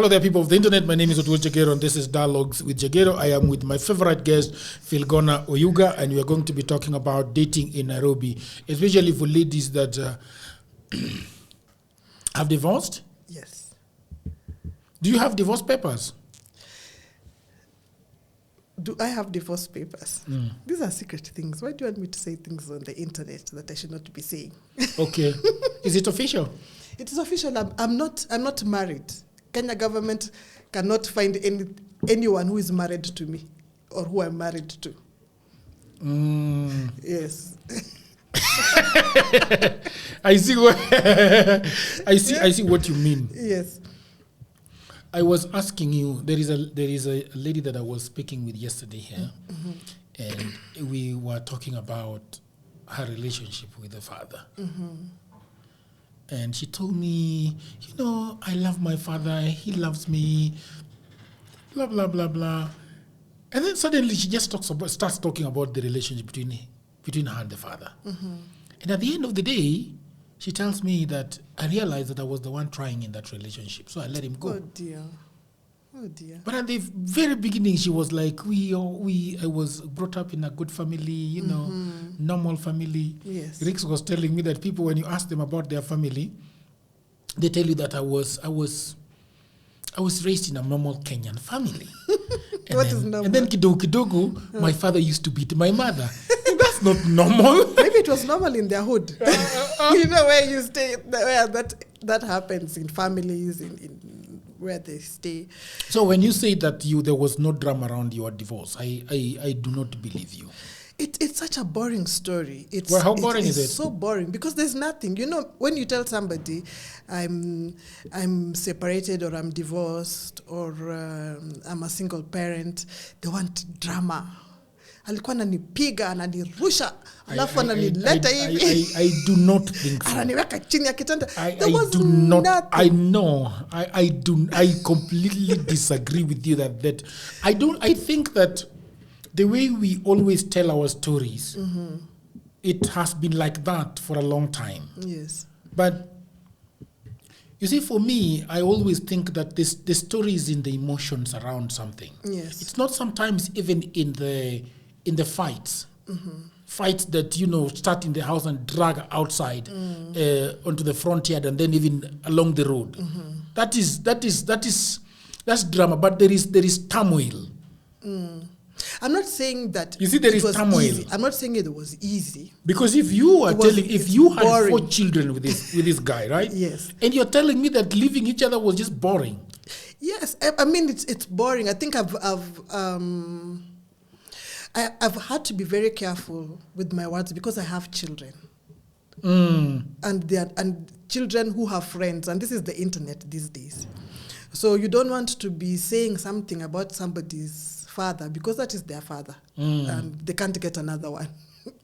Hello there, people of the internet. My name is Adua Jagero, and this is Dialogues with Jagero. I am with my favorite guest, Felgonah Oyuga, and we are going to be talking about dating in Nairobi, especially for ladies that have divorced. Yes. Do you have divorce papers? Do I have divorce papers? These are secret things. Why do you want me to say things on the internet that I should not be saying? Okay. Is it official? It is official. I'm not married. Kenya government cannot find anyone who is married to me or who I'm married to. Yes. I see what you mean. Yes. I was asking you, there is a lady that I was speaking with yesterday here, and we were talking about her relationship with the father. And she told me, I love my father, he loves me, blah, blah, blah, blah. And then suddenly she just starts talking about the relationship between her and the father. And at the end of the day, she tells me that I realized that I was the one trying in that relationship, so I let him go. Oh dear. But at the very beginning, she was like, I was brought up in a good family, normal family. Yes. Rix was telling me that people, when you ask them about their family, they tell you that I was raised in a normal Kenyan family. What is normal? And then kidogo, my father used to beat my mother. That's not normal. Maybe it was normal in their hood. Where you stay, where that happens in families, in where they stay. So when you say that there was no drama around your divorce, I do not believe you. It's such a boring story. How boring is it? It's so boring because there's nothing. When you tell somebody, I'm separated or I'm divorced or I'm a single parent, they want drama. Alikuwa ananipiga ananirusha alafu ananileta hivi. I do not think so. Ananiweka chini ya kitanda. I do not. Nothing. I know. I completely disagree with you that I think that the way we always tell our stories, it has been like that for a long time. Yes. But you see, for me, I always think that the story is in the emotions around something. Yes. It's not sometimes even in the fights. Fights that, start in the house and drag outside onto the front yard and then even along the road. That's drama, but there is turmoil. I'm not saying that you see there is turmoil. Easy. I'm not saying it was easy. Because if you had boring. 4 children with this guy, right? Yes. And you're telling me that leaving each other was just boring. Yes, I mean it's boring. I think I've had to be very careful with my words because I have children. And children who have friends, and this is the internet these days. So you don't want to be saying something about somebody's father because that is their father, and they can't get another one.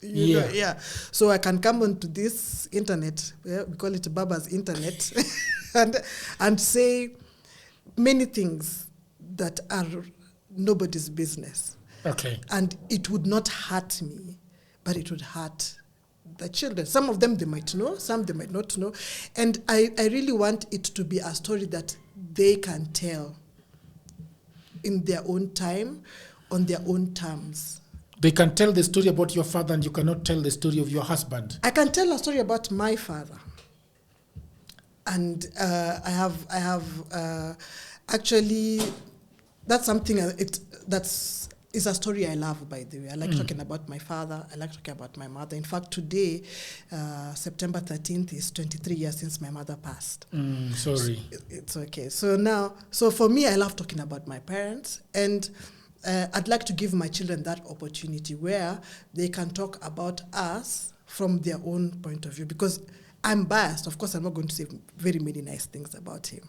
Yeah. So I can come onto this internet, we call it Baba's internet, and say many things that are nobody's business. Okay. And it would not hurt me, but it would hurt the children. Some of them they might know, some they might not know. And I really want it to be a story that they can tell in their own time, on their own terms. They can tell the story about your father and you cannot tell the story of your husband. I can tell a story about my father. And I have actually, that's something it's a story I love, by the way. I like talking about my father. I like talking about my mother. In fact, today, September 13th, is 23 years since my mother passed. Sorry. It's okay. So for me, I love talking about my parents. And I'd like to give my children that opportunity where they can talk about us from their own point of view. Because I'm biased. Of course, I'm not going to say very many nice things about him.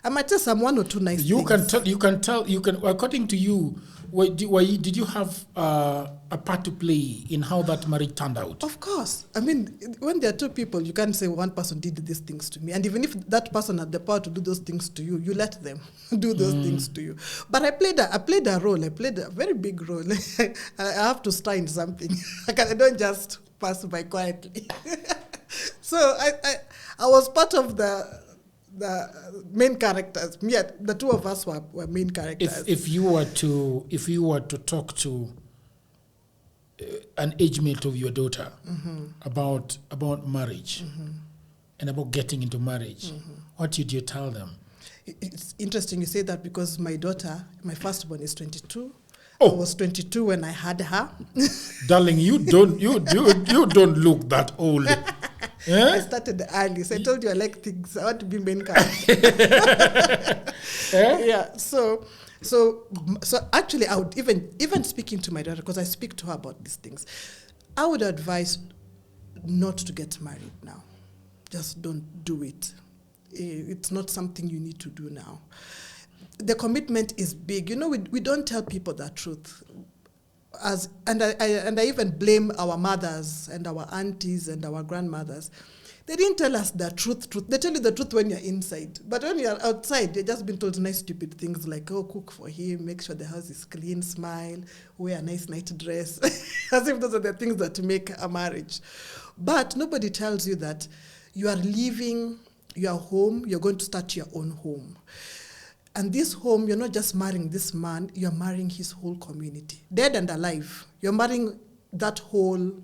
I might tell some 1 or 2 nice things. You can tell. According to you, did you have a part to play in how that marriage turned out? Of course. I mean, when there are 2 people, you can't say one person did these things to me. And even if that person had the power to do those things to you, you let them do those things to you. But I played a role. I played a very big role. I have to star in something. I don't just pass by quietly. So I was part of the main characters. Yeah, the two of us were main characters. If you were to talk to an age mate of your daughter about marriage and about getting into marriage, what did you tell them? It's interesting you say that because my daughter, my firstborn, is 22. Oh. I was 22 when I had her. Darling, you don't look that old. I started early, so I told you I like things. I want to be main character. Yeah. So actually, I would even speaking to my daughter, because I speak to her about these things, I would advise not to get married now. Just don't do it. It's not something you need to do now. The commitment is big. You know, we don't tell people the truth. And I even blame our mothers and our aunties and our grandmothers. They didn't tell us the truth. They tell you the truth when you're inside. But when you're outside, you're just been told nice, stupid things like, oh, cook for him, make sure the house is clean, smile, wear a nice night dress. As if those are the things that make a marriage. But nobody tells you that you are leaving your home, you're going to start your own home. And this home, you're not just marrying this man, you're marrying his whole community, dead and alive. You're marrying that whole,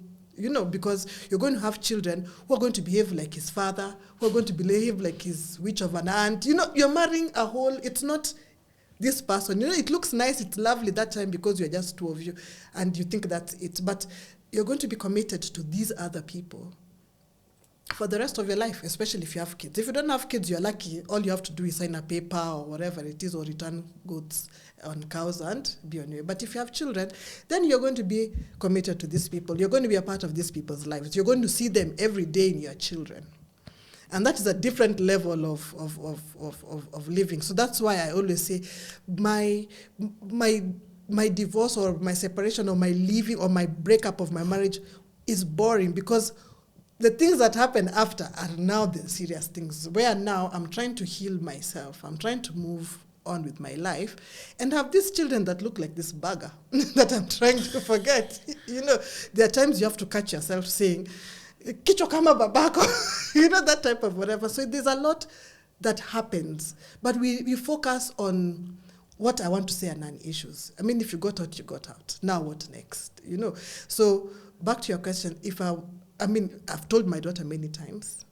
because you're going to have children who are going to behave like his father, who are going to behave like his witch of an aunt. You're marrying a whole, it's not this person. It looks nice, it's lovely that time because you're just two of you and you think that's it. But you're going to be committed to these other people for the rest of your life, especially if you have kids. If you don't have kids, you're lucky. All you have to do is sign a paper or whatever it is, or return goods on cows and be on your way. But if you have children, then you're going to be committed to these people. You're going to be a part of these people's lives. You're going to see them every day in your children. And that is a different level of living. So that's why I always say my divorce or my separation or my leaving or my breakup of my marriage is boring, because the things that happen after are now the serious things, where now I'm trying to heal myself. I'm trying to move on with my life and have these children that look like this burger that I'm trying to forget. There are times you have to catch yourself saying, Kicho kama babako, that type of whatever. So there's a lot that happens, but we focus on what I want to say are non-issues. I mean, if you got out, you got out. Now what next? So back to your question, I've told my daughter many times,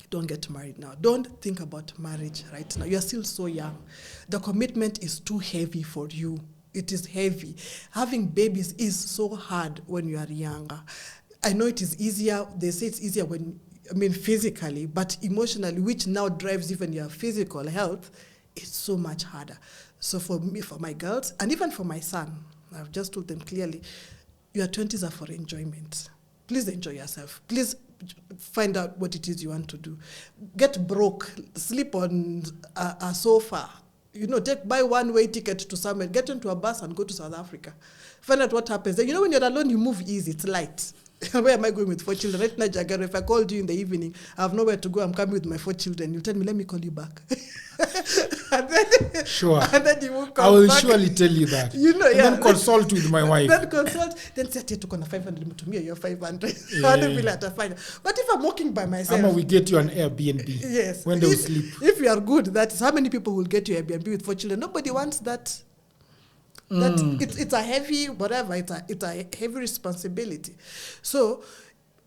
don't get married now. Don't think about marriage right now. You're still so young. The commitment is too heavy for you. It is heavy. Having babies is so hard when you are younger. I know it is easier. They say it's easier physically, but emotionally, which now drives even your physical health, it's so much harder. So for me, for my girls, and even for my son, I've just told them clearly, your 20s are for enjoyment. Please enjoy yourself. Please find out what it is you want to do. Get broke. Sleep on a sofa. Buy one-way ticket to somewhere. Get into a bus and go to South Africa. Find out what happens. Then, when you're alone, you move easy. It's light. Where am I going with 4 children? Right now, Jagaro, if I called you in the evening, I have nowhere to go. I'm coming with my 4 children. You tell me, let me call you back. And then, sure. And then you will come I will back. surely tell you that. Then consult with my wife. Then say, to 500 to me, you're 500. I don't feel like to find. But if I'm walking by myself, Ama we get you an Airbnb. Yes. When they sleep. If you are good, that is how many people will get you Airbnb with 4 children. Nobody wants that. It's a heavy whatever. It's a heavy responsibility. So,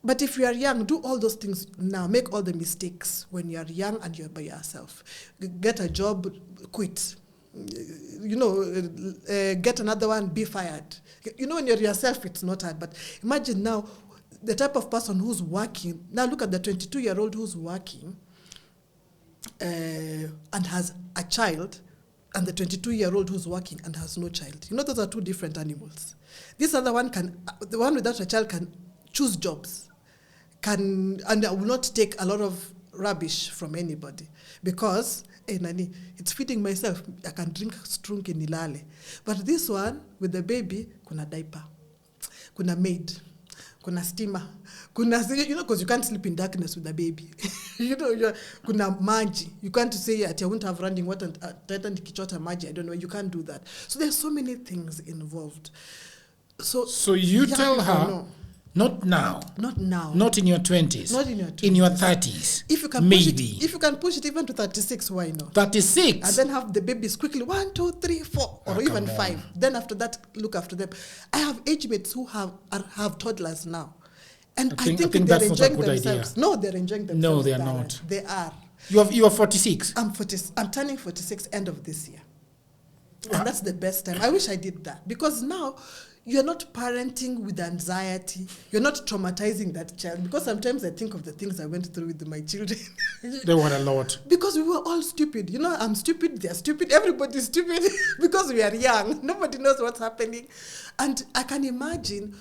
but if you are young, do all those things now. Make all the mistakes when you are young and you're by yourself. Get a job, quit. Get another one, be fired. When you're yourself, it's not hard. But imagine now the type of person who's working. Now look at the 22-year-old who's working and has a child, and the 22-year-old who's working and has no child. Those are two different animals. This other one the one without a child can choose jobs, and I will not take a lot of rubbish from anybody, because it's feeding myself. I can drink strunki nilale. But this one with the baby, kuna diaper, kuna maid, kuna steamer, because you can't sleep in darkness with a baby. Kuna maji. You can't say I won't have running water and kichota maji. I don't know. You can't do that. So there's so many things involved. So you tell her Not now. Not now. Not in your 20s. Not in your 20s. In your 30s. If you can maybe. push it, if you can push it even to 36, why not? 36. And then have the babies quickly 1, 2, 3, 4, or even 5. Then after that, look after them. I have age mates who have toddlers now, and I think they're enjoying themselves. Idea. No, they're enjoying themselves. No, they are not. They are. You are 46. I'm turning 46 end of this year, and that's the best time. I wish I did that, because now you're not parenting with anxiety. You're not traumatizing that child, because sometimes I think of the things I went through with my children. They were a lot. Because we were all stupid. You know, I'm stupid, they're stupid, everybody's stupid because we are young. Nobody knows what's happening. And I can imagine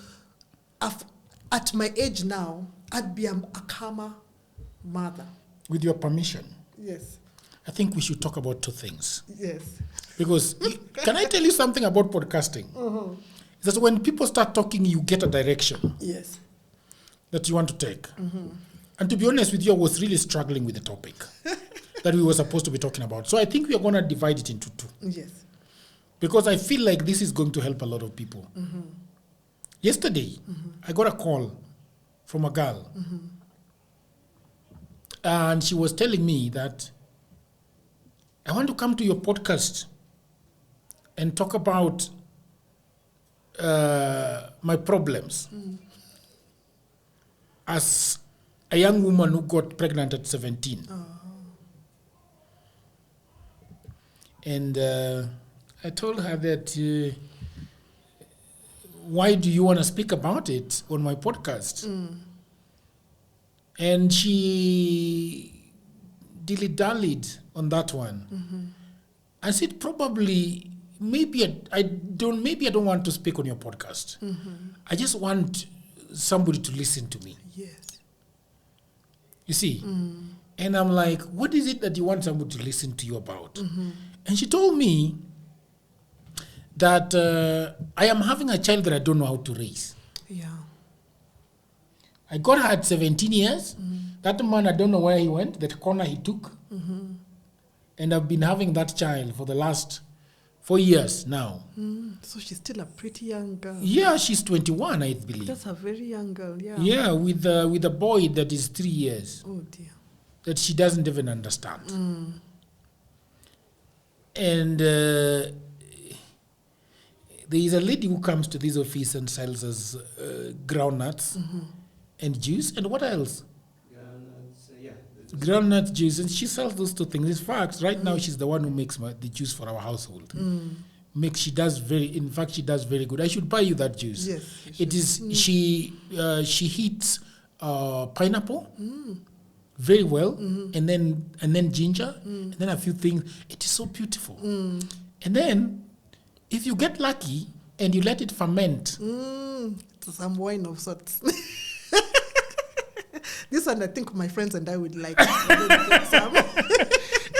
at my age now, I'd be a calmer mother. With your permission. Yes. I think we should talk about 2 things. Yes. Because, can I tell you something about podcasting? Mm-hmm. That when people start talking, you get a direction. Yes. That you want to take. Mm-hmm. And to be honest with you, I was really struggling with the topic that we were supposed to be talking about. So I think we are going to divide it into 2. Yes. Because I feel like this is going to help a lot of people. Mm-hmm. Yesterday, I got a call from a girl. And she was telling me that I want to come to your podcast and talk about my problems as a young woman who got pregnant at 17. Oh. And I told her that, why do you want to speak about it on my podcast? And she dilly-dallied on that one. I said, probably, maybe I don't want to speak on your podcast. I just want somebody to listen to me. Yes. You see? And I'm like, what is it that you want somebody to listen to you about? And she told me that I am having a child that I don't know how to raise. Yeah. I got her at 17 years. That man, I don't know where he went, that corner he took. And I've been having that child for the last 4 years now. So she's still a pretty young girl. Yeah, she's 21, I believe. That's a very young girl, yeah. Yeah, with a boy that is 3 years. Oh, dear. That she doesn't even understand. And there is a lady who comes to this office and sells us groundnuts and juice. And what else? Groundnut juice. And she sells those 2 things. In fact, right now she's the one who makes the juice for our household. She does very good. I should buy you that juice. Yes. It is, she heats pineapple very well, and then ginger, and then a few things. It is so beautiful. And then, if you get lucky and you let it ferment, some wine of sorts. This one, I think my friends and I would like.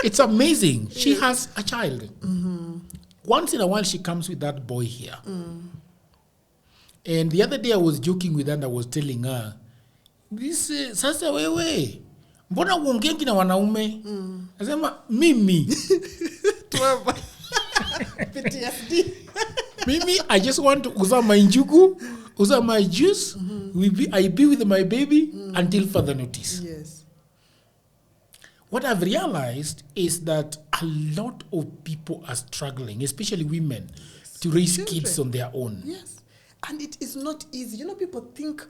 It's amazing. She has a child. Once in a while, she comes with that boy here. And the other day, I was joking with her and I was telling her, this sasa wewe, mbona uongengi na wanaume? Nasema, mimi. PTSD. Mimi, I just want to uza my njugu, uza my juice. I be with my baby until further notice. Yes. What I've realized is that a lot of people are struggling, especially women, to raise kids on their own. Yes. And it is not easy. You know, people think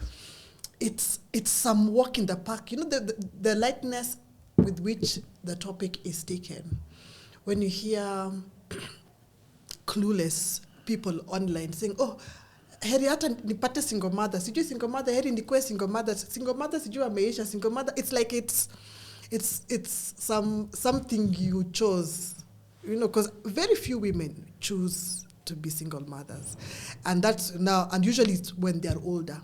it's some walk in the park. You know, the lightness with which the topic is taken. When you hear clueless people online saying, oh, heri hata nipate single mother. Sijui single mother, heri nikue single mother. Single mother sijui ameisha. Single mother, it's like it's something you chose. You know, because very few women choose to be single mothers. And that's now, and usually it's when they're older.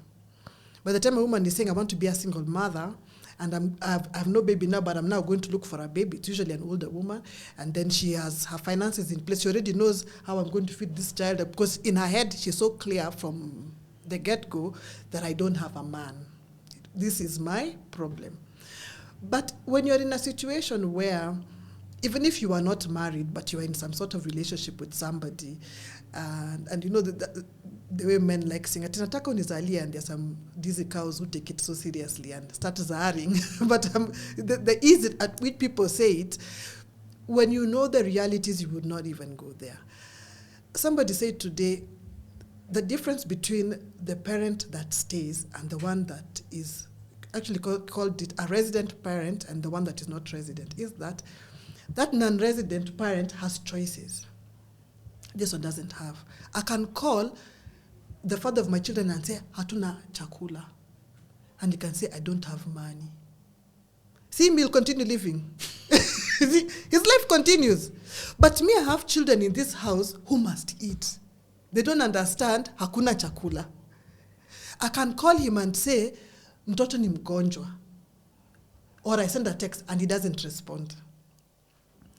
By the time a woman is saying, I want to be a single mother, and I have no baby now, but I'm now going to look for a baby. It's usually an older woman. And then she has her finances in place. She already knows how I'm going to feed this child. Because in her head, she's so clear from the get-go that I don't have a man. This is my problem. But when you're in a situation where even if you are not married, but you are in some sort of relationship with somebody, and you know the way men like sing, atinataka unizalia, and there's some dizzy cows who take it so seriously and start zaring. But the ease at which people say it, when you know the realities, you would not even go there. Somebody said today, the difference between the parent that stays and the one that is actually called it a resident parent and the one that is not resident is that non-resident parent has choices. This one doesn't have. I can call the father of my children and say, hatuna chakula. And he can say, I don't have money. See, he'll continue living. His life continues. But me, I have children in this house who must eat. They don't understand, hakuna chakula. I can call him and say, mtoto ni mgonjwa. Or I send a text and he doesn't respond.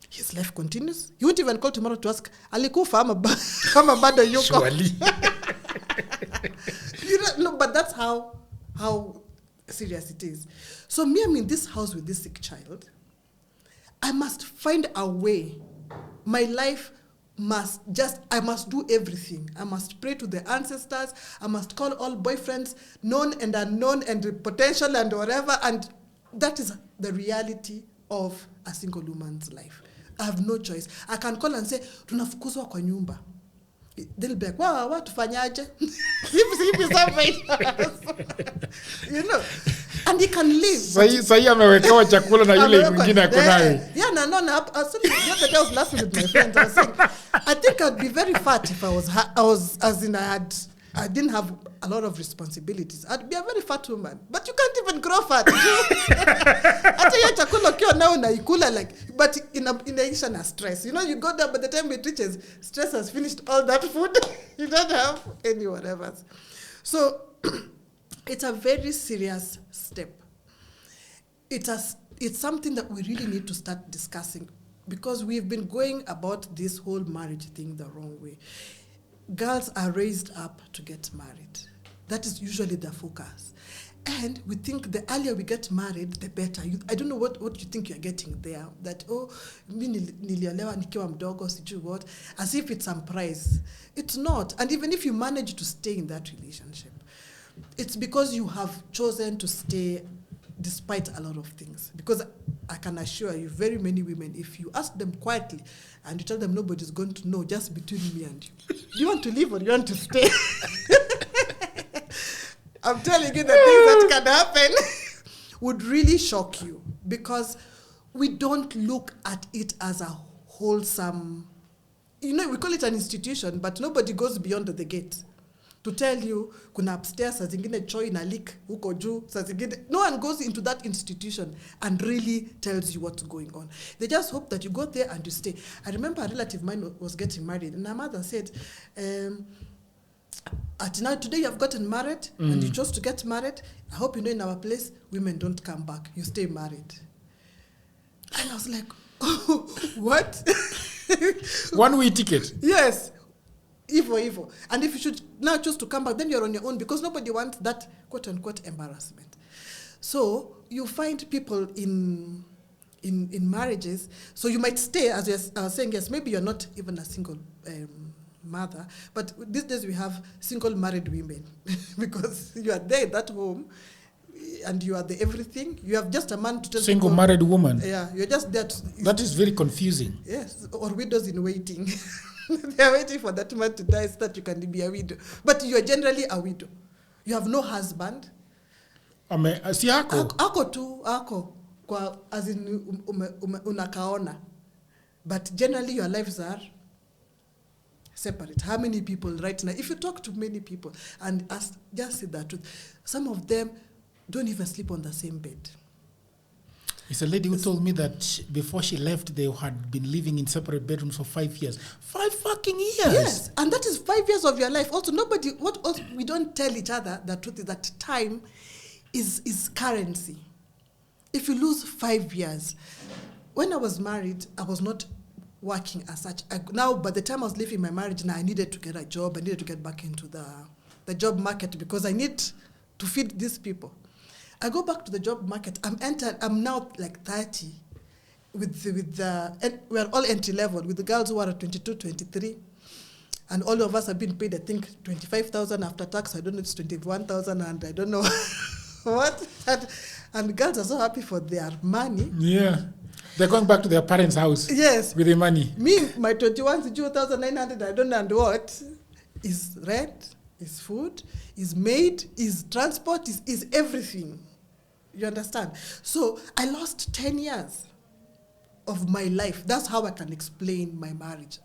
His life continues. He won't even call tomorrow to ask, alikufa ama bado yuko. Surely. No, but that's how serious it is. So me, I'm in this house with this sick child. I must find a way. My life I must do everything. I must pray to the ancestors. I must call all boyfriends, known and unknown and potential and whatever. And that is the reality of a single woman's life. I have no choice. I can call and say, tunafukuzwa kwa nyumba. They'll be like, wow, what tufanyaje? You know, and he can live. Sahi amewekewa chakula na yule mwingine ako naye. Yeah, no. Actually, the other day I was laughing with my friends. I was saying, I think I'd be very fat if I didn't have a lot of responsibilities. I'd be a very fat woman. But you can't even grow fat. After your chakula kio now naikula like, but in addition to stress. You know, you go there, by the time it reaches, stress has finished all that food. You don't have any whatever. So it's a very serious step. It's something that we really need to start discussing because we've been going about this whole marriage thing the wrong way. Girls are raised up to get married. That is usually the focus. And we think the earlier we get married, the better. I don't know what you think you're getting there. That, mi niliolewa nikiwa mdogo, sijui what. As if it's some prize. It's not. And even if you manage to stay in that relationship, it's because you have chosen to stay despite a lot of things. Because I can assure you, very many women, if you ask them quietly and you tell them nobody's going to know, just between me and you, do you want to leave or do you want to stay? I'm telling you, the things that can happen would really shock you because we don't look at it as a wholesome, you know, we call it an institution, but nobody goes beyond the gate to tell you, kuna upstairs, saa zingine choi na leak, huko juu, saa zingine. No one goes into that institution and really tells you what's going on. They just hope that you go there and you stay. I remember a relative of mine was getting married, and her mother said, today you have gotten married, and you chose to get married. I hope you know in our place, women don't come back. You stay married. And I was like, oh, what? One-way ticket. Yes. Evil. And if you should now choose to come back, then you're on your own because nobody wants that quote-unquote embarrassment. So you find people in marriages. So you might stay, as I was saying, yes, maybe you're not even a single mother, but these days we have single married women because you are there in that home and you are the everything. You have just a man to tell single people, married woman. Yeah, you're just there. That is very confusing. Yes, or widows in waiting. They are waiting for that man to die so that you can be a widow. But you are generally a widow. You have no husband. Si ako. Ako. Kwa, as in unakaona. But generally your lives are separate. How many people right now, if you talk to many people and ask, just say the truth, some of them don't even sleep on the same bed. It's a lady who told me that before she left, they had been living in separate bedrooms for 5 years. 5 fucking years. Yes, and that is 5 years of your life. Also, we don't tell each other the truth is that time is currency. If you lose 5 years, when I was married, I was not working as such. Now, by the time I was leaving my marriage, now I needed to get a job. I needed to get back into the job market because I need to feed these people. I go back to the job market. I'm now like 30, and we are all entry level with the girls who are 22, 23. And all of us have been paid, I think, 25,000 after tax. I don't know, it's 21,000 and I don't know what. And girls are so happy for their money. Yeah. They're going back to their parents' house. Yes. With the money. Me, my 2,900, I don't know and what, is rent, is food, is maid, is transport, is everything. You understand? So I lost 10 years of my life. That's how I can explain my marriage.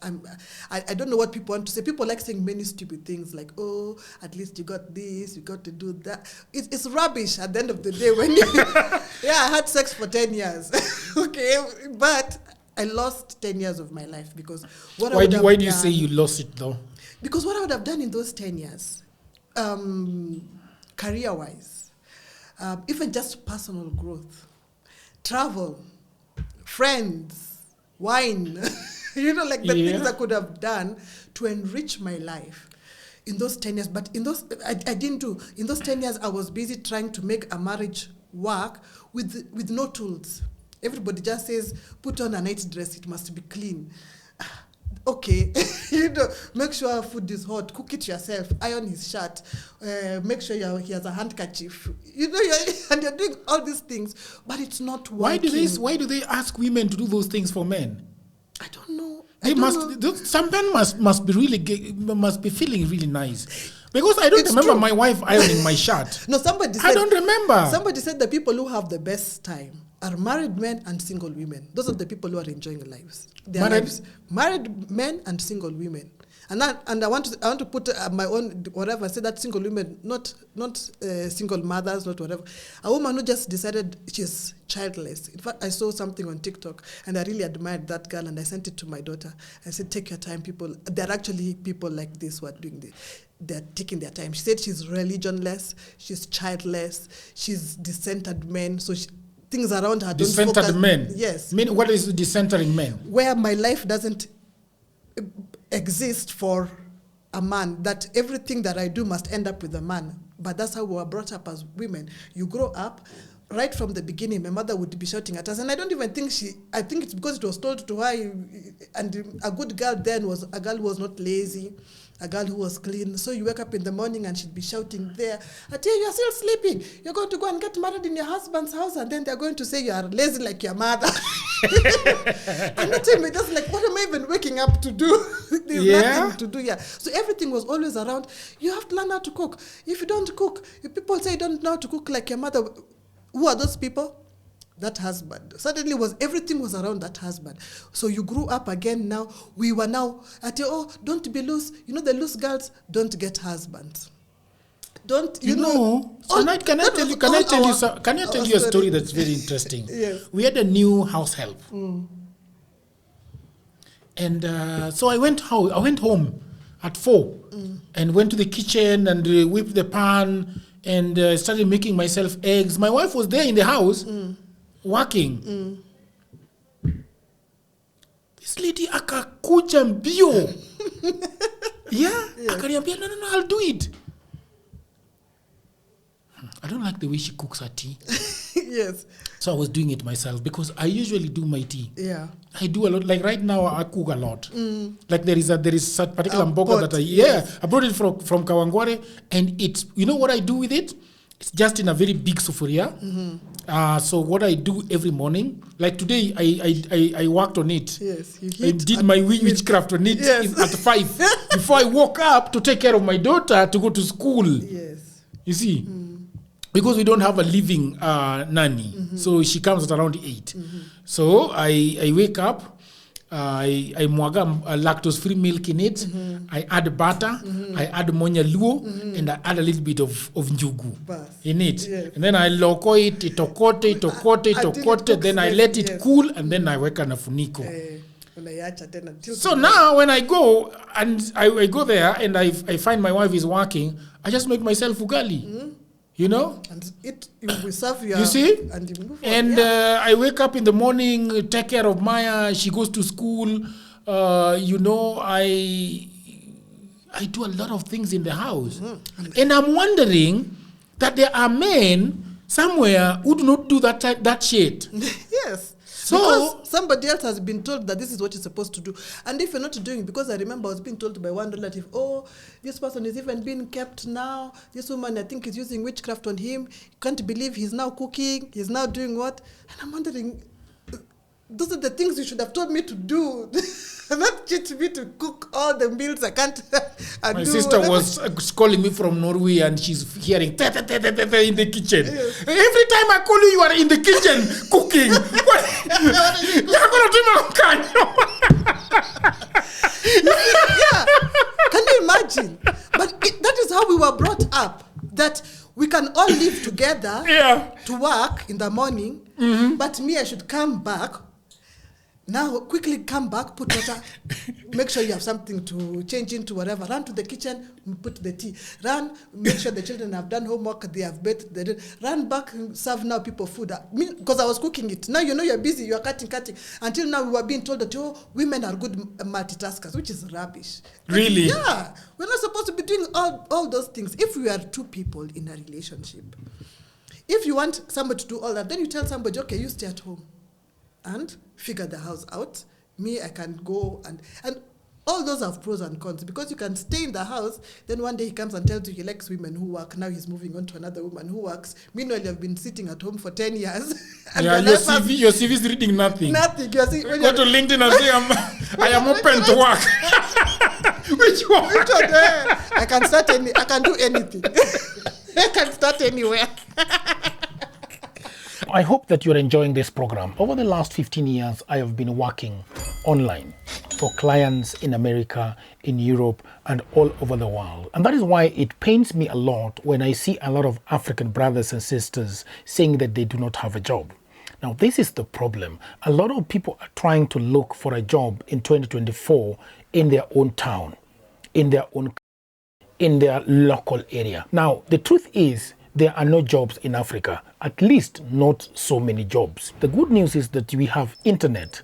I don't know what people want to say. People like saying many stupid things like, oh, at least you got this, you got to do that. It's rubbish at the end of the day. When I had sex for 10 years. Okay, but I lost 10 years of my life because why do you say you lost it though? Because what I would have done in those 10 years, career-wise, even just personal growth, travel, friends, wine, like the things I could have done to enrich my life in those 10 years. But in those, I didn't do. In those 10 years, I was busy trying to make a marriage work with no tools. Everybody just says, put on a night dress, it must be clean. Okay, make sure food is hot, cook it yourself, iron his shirt, make sure he has a handkerchief. And you're doing all these things, but it's not working. Why do they ask women to do those things for men? I don't know. Some men must be feeling really nice. Because I don't remember my wife ironing my shirt. No, somebody said, I don't remember. Somebody said the people who have the best time are married men and single women. Those are the people who are enjoying their lives. Married men and single women. And I want to put my own whatever. I say that single women, not single mothers, not whatever. A woman who just decided she's childless. In fact, I saw something on TikTok and I really admired that girl and I sent it to my daughter. I said, take your time, people. There are actually people like this who are doing this. They're taking their time. She said she's religionless, she's childless, she's decentered men. So things around her don't focus. Decentered men? Yes. What is decentering men? Where my life doesn't exist for a man, that everything that I do must end up with a man. But that's how we were brought up as women. You grow up, right from the beginning, my mother would be shouting at us. And I don't even think I think it's because it was told to her, and a good girl then was a girl who was not lazy, a girl who was clean. So you wake up in the morning and she'd be shouting there, I tell you, you're still sleeping. You're going to go and get married in your husband's house, and then they're going to say you are lazy like your mother. And that time, just like, what am I even waking up to do? There's nothing to do here. So everything was always around, you have to learn how to cook. If you don't cook, if people say you don't know how to cook like your mother, who are those people? That husband. Suddenly everything was around that husband. So you grew up again now. We were now at don't be loose. The loose girls don't get husbands. Don't you know? Can I tell you a story that's very interesting? Yes. We had a new house help. And so I went home at 4 and went to the kitchen and whipped the pan and started making myself eggs. My wife was there in the house working. This lady akakuja mbio. Akaniambia, no, I'll do it. I don't like the way she cooks her tea. Yes. So I was doing it myself because I usually do my tea. Yeah. I do a lot. Like right now, I cook a lot. Like there is a particular mboga that I brought it from Kawangware, and it's, what I do with it? It's just in a very big sufuria. So what I do every morning, like today, I worked on it. Yes, I did my witchcraft on it at 5 before I woke up to take care of my daughter to go to school. Yes. You see? Because we don't have a living nanny. So she comes at around 8. So I wake up, I mwaga lactose-free milk in it. I add butter, I add monya luo, and I add a little bit of njugu in it. Yes. And then I loko it, itokote, then I let it cool, and then I weka na funiko. So now when I go, and I go there, and I find my wife is working, I just make myself ugali. And we serve you. You see? And you move on. And I wake up in the morning, take care of Maya. She goes to school. I do a lot of things in the house. And I'm wondering that there are men somewhere who do not do that shit. Yes. So because somebody else has been told that this is what you're supposed to do. And if you're not doing it, because I remember I was being told by one relative, oh, this person is even being kept now. This woman, I think, is using witchcraft on him. You can't believe he's now cooking. He's now doing what? And I'm wondering, those are the things you should have told me to do. Not cheat me to cook all the meals I can't. My sister was calling me from Norway and she's hearing in the kitchen. Yes. Every time I call you, you are in the kitchen cooking. You're going to do my Yeah. Can you imagine? But that is how we were brought up. That we can all live together to work in the morning, but me, I should come back. Now, quickly come back, put water, make sure you have something to change into whatever. Run to the kitchen, put the tea. Run, make sure the children have done homework, they have bathed. Run back, serve now people food. Because I was cooking it. Now you know you're busy, you're cutting. Until now we were being told that, women are good multitaskers, which is rubbish. Really? Yeah. We're not supposed to be doing all those things. If we are two people in a relationship, if you want somebody to do all that, then you tell somebody, okay, you stay at home and figure the house out. Me, I can go and all those have pros and cons, because you can stay in the house, then one day he comes and tells you he likes women who work. Now he's moving on to another woman who works. Meanwhile, you've been sitting at home for 10 years. And your CV is reading nothing. Nothing. Go to LinkedIn and say, I am open to work. Which one? I can start I can do anything. I can start anywhere. I hope that you're enjoying this program. Over the last 15 years, I have been working online for clients in America, in Europe, and all over the world. And that is why it pains me a lot when I see a lot of African brothers and sisters saying that they do not have a job. Now, this is the problem. A lot of people are trying to look for a job in 2024 in their own town, in their local area. Now, the truth is, there are no jobs in Africa, at least not so many jobs. The good news is that we have internet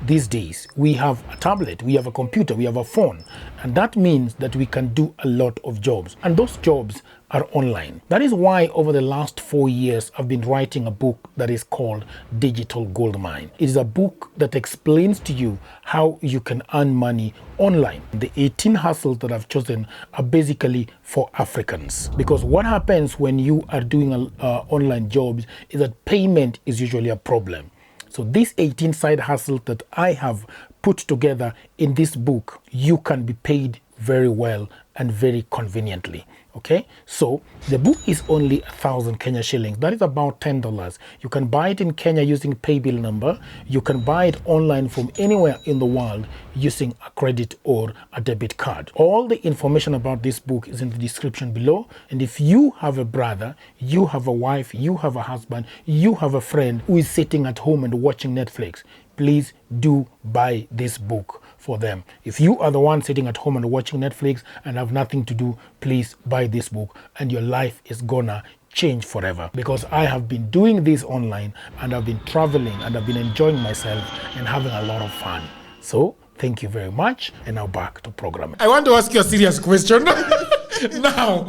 these days. We have a tablet, we have a computer, we have a phone, and that means that we can do a lot of jobs, and those jobs are online. That is why over the last 4 years I've been writing a book that is called Digital Goldmine. It is a book that explains to you how you can earn money online. The 18 hustles that I've chosen are basically for Africans, because what happens when you are doing online jobs is that payment is usually a problem. So these 18 side hustles that I have put together in this book, you can be paid very well and very conveniently. Okay, so the book is only 1,000 Kenya shillings. That is about $10. You can buy it in Kenya using pay bill number. You can buy it online from anywhere in the world using a credit or a debit card. All the information about this book is in the description below. And if you have a brother, you have a wife, you have a husband, you have a friend who is sitting at home and watching Netflix, please do buy this book for them. If you are the one sitting at home and watching Netflix and have nothing to do, please buy this book and your life is gonna change forever. Because I have been doing this online and I've been traveling and I've been enjoying myself and having a lot of fun. So thank you very much, and now back to programming. I want to ask you a serious question. Now,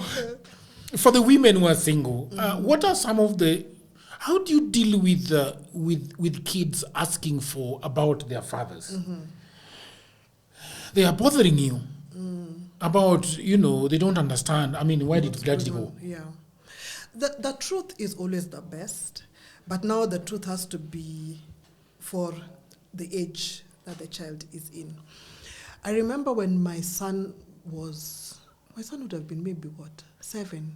for the women who are single, what are some of the how do you deal with kids asking for about their fathers? They are bothering you about, they don't understand. I mean, why did Daddy go? Yeah. The truth is always the best, but now the truth has to be for the age that the child is in. I remember when my son would have been maybe 7.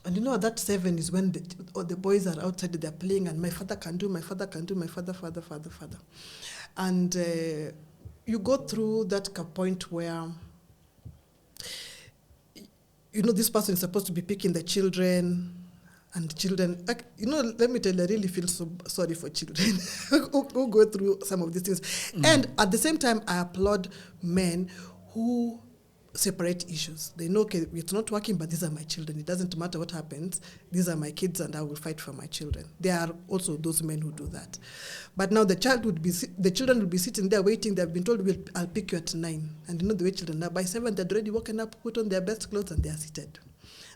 And that 7 is when the boys are outside, they're playing, and my father can do, father. And you go through that point where, this person is supposed to be picking the children, and children, let me tell you, I really feel so sorry for children who go through some of these things. And at the same time, I applaud men who separate issues. They know, okay, it's not working, but these are my children. It doesn't matter what happens. These are my kids, and I will fight for my children. There are also those men who do that. But now the children will be sitting there waiting. They've been told, I'll pick you at 9. And the way children are, by 7, they're already woken up, put on their best clothes, and they are seated.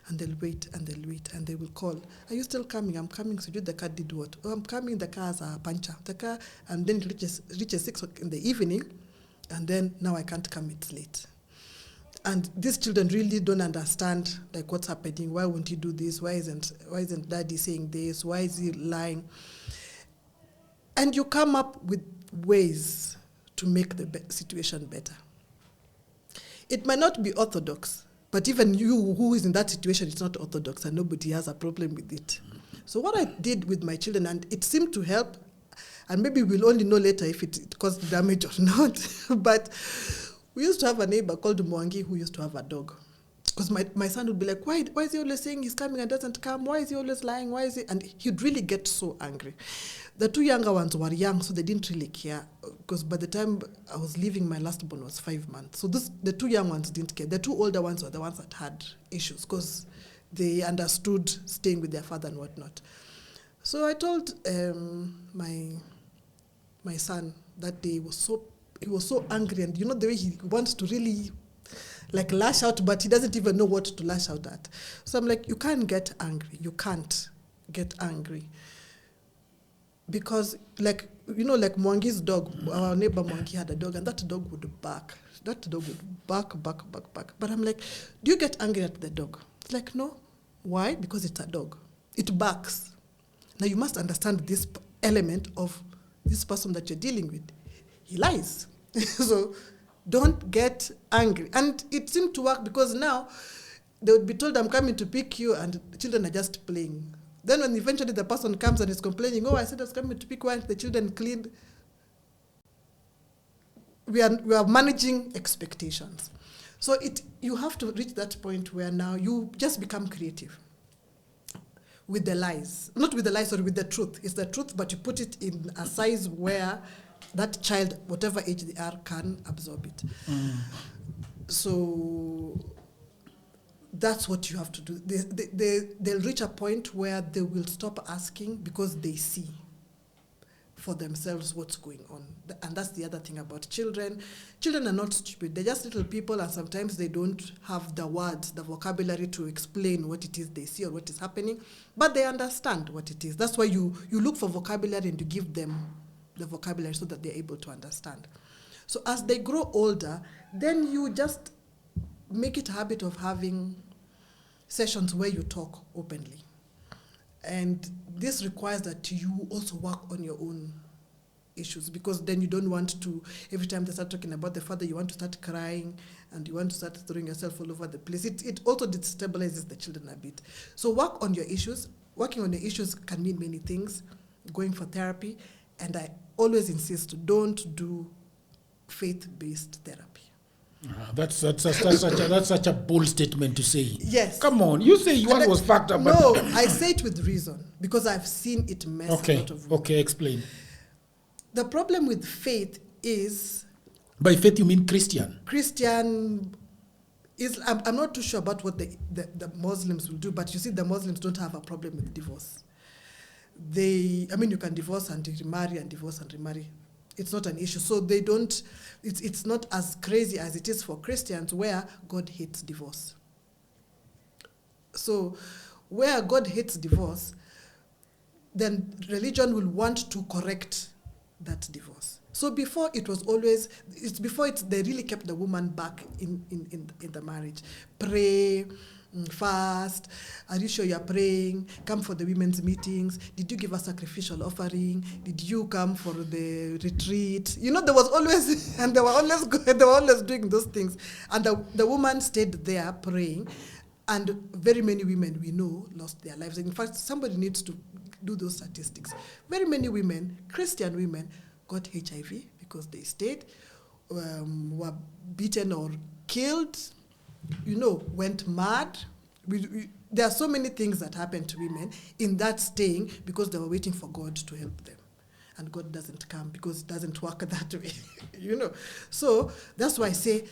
And they'll wait, and they will call. Are you still coming? I'm coming. So the car did what? Oh, I'm coming. The car's a puncture. The car, and then it reaches 6 o'clock in the evening, and then now I can't come. It's late. And these children really don't understand like what's happening. Why won't he do this? Why isn't daddy saying this? Why is he lying? And you come up with ways to make the situation better. It might not be orthodox, but even you who is in that situation, it's not orthodox and nobody has a problem with it. So what I did with my children, and it seemed to help, and maybe we'll only know later if it caused damage or not, but we used to have a neighbor called Mwangi who used to have a dog. Because my son would be like, why is he always saying he's coming and doesn't come? Why is he always lying? Why is he? And he'd really get so angry. The 2 younger ones were young, so they didn't really care. Because by the time I was leaving, my last born was 5 months. So the 2 young ones didn't care. The 2 older ones were the ones that had issues because they understood staying with their father and whatnot. So I told my son that day, he was so angry, and you know the way he wants to really like lash out, but he doesn't even know what to lash out at. So I'm like, you can't get angry. You can't get angry. Because like Mwangi's dog, our neighbor Mwangi had a dog, and that dog would bark. That dog would bark. But I'm like, do you get angry at the dog? It's like, no. Why? Because it's a dog. It barks. Now you must understand this element of this person that you're dealing with. He lies. So don't get angry. And it seemed to work because now they would be told, I'm coming to pick you, and the children are just playing. Then when eventually the person comes and is complaining, I said I was coming to pick one, the children cleaned. We are managing expectations. So you have to reach that point where now you just become creative with the lies. Not with the lies, or with the truth. It's the truth, but you put it in a size where that child, whatever age they are, can absorb it. So that's what you have to do. They'll reach a point where they will stop asking because they see for themselves what's going on. And that's the other thing about children. Children are not stupid. They're just little people, and sometimes they don't have the words, the vocabulary to explain what it is they see or what is happening, but they understand what it is. That's why you look for vocabulary and you give them the vocabulary so that they're able to understand. So as they grow older, then you just make it a habit of having sessions where you talk openly. And this requires that you also work on your own issues, because then you don't want to, every time they start talking about the father, you want to start crying and you want to start throwing yourself all over the place. It also destabilizes the children a bit. So work on your issues. Working on your issues can mean many things. Going for therapy. And I always insist, don't do faith-based therapy. That's such a bold statement to say. Yes. Come on, you say yours was fucked up. No, I say it with reason, because I've seen it mess a lot of women. Okay, explain. The problem with faith is... By faith you mean Christian? Christian is... I'm not too sure about what the Muslims will do, but you see, the Muslims don't have a problem with divorce. You can divorce and remarry and divorce and remarry. It's not an issue. So they don't, it's not as crazy as it is for Christians, where God hates divorce. So where God hates divorce, then religion will want to correct that divorce. So before it was always, they really kept the woman back in the marriage. Pray, fast, are you sure you're praying? Come for the women's meetings. Did you give a sacrificial offering? Did you come for the retreat? There was always, and they were always doing those things. And the woman stayed there praying, and very many women we know lost their lives. In fact, somebody needs to do those statistics. Very many women, Christian women, got HIV because they stayed, were beaten or killed, went mad. There are so many things that happen to women in that staying because they were waiting for God to help them. And God doesn't come because it doesn't work that way, So that's why I say,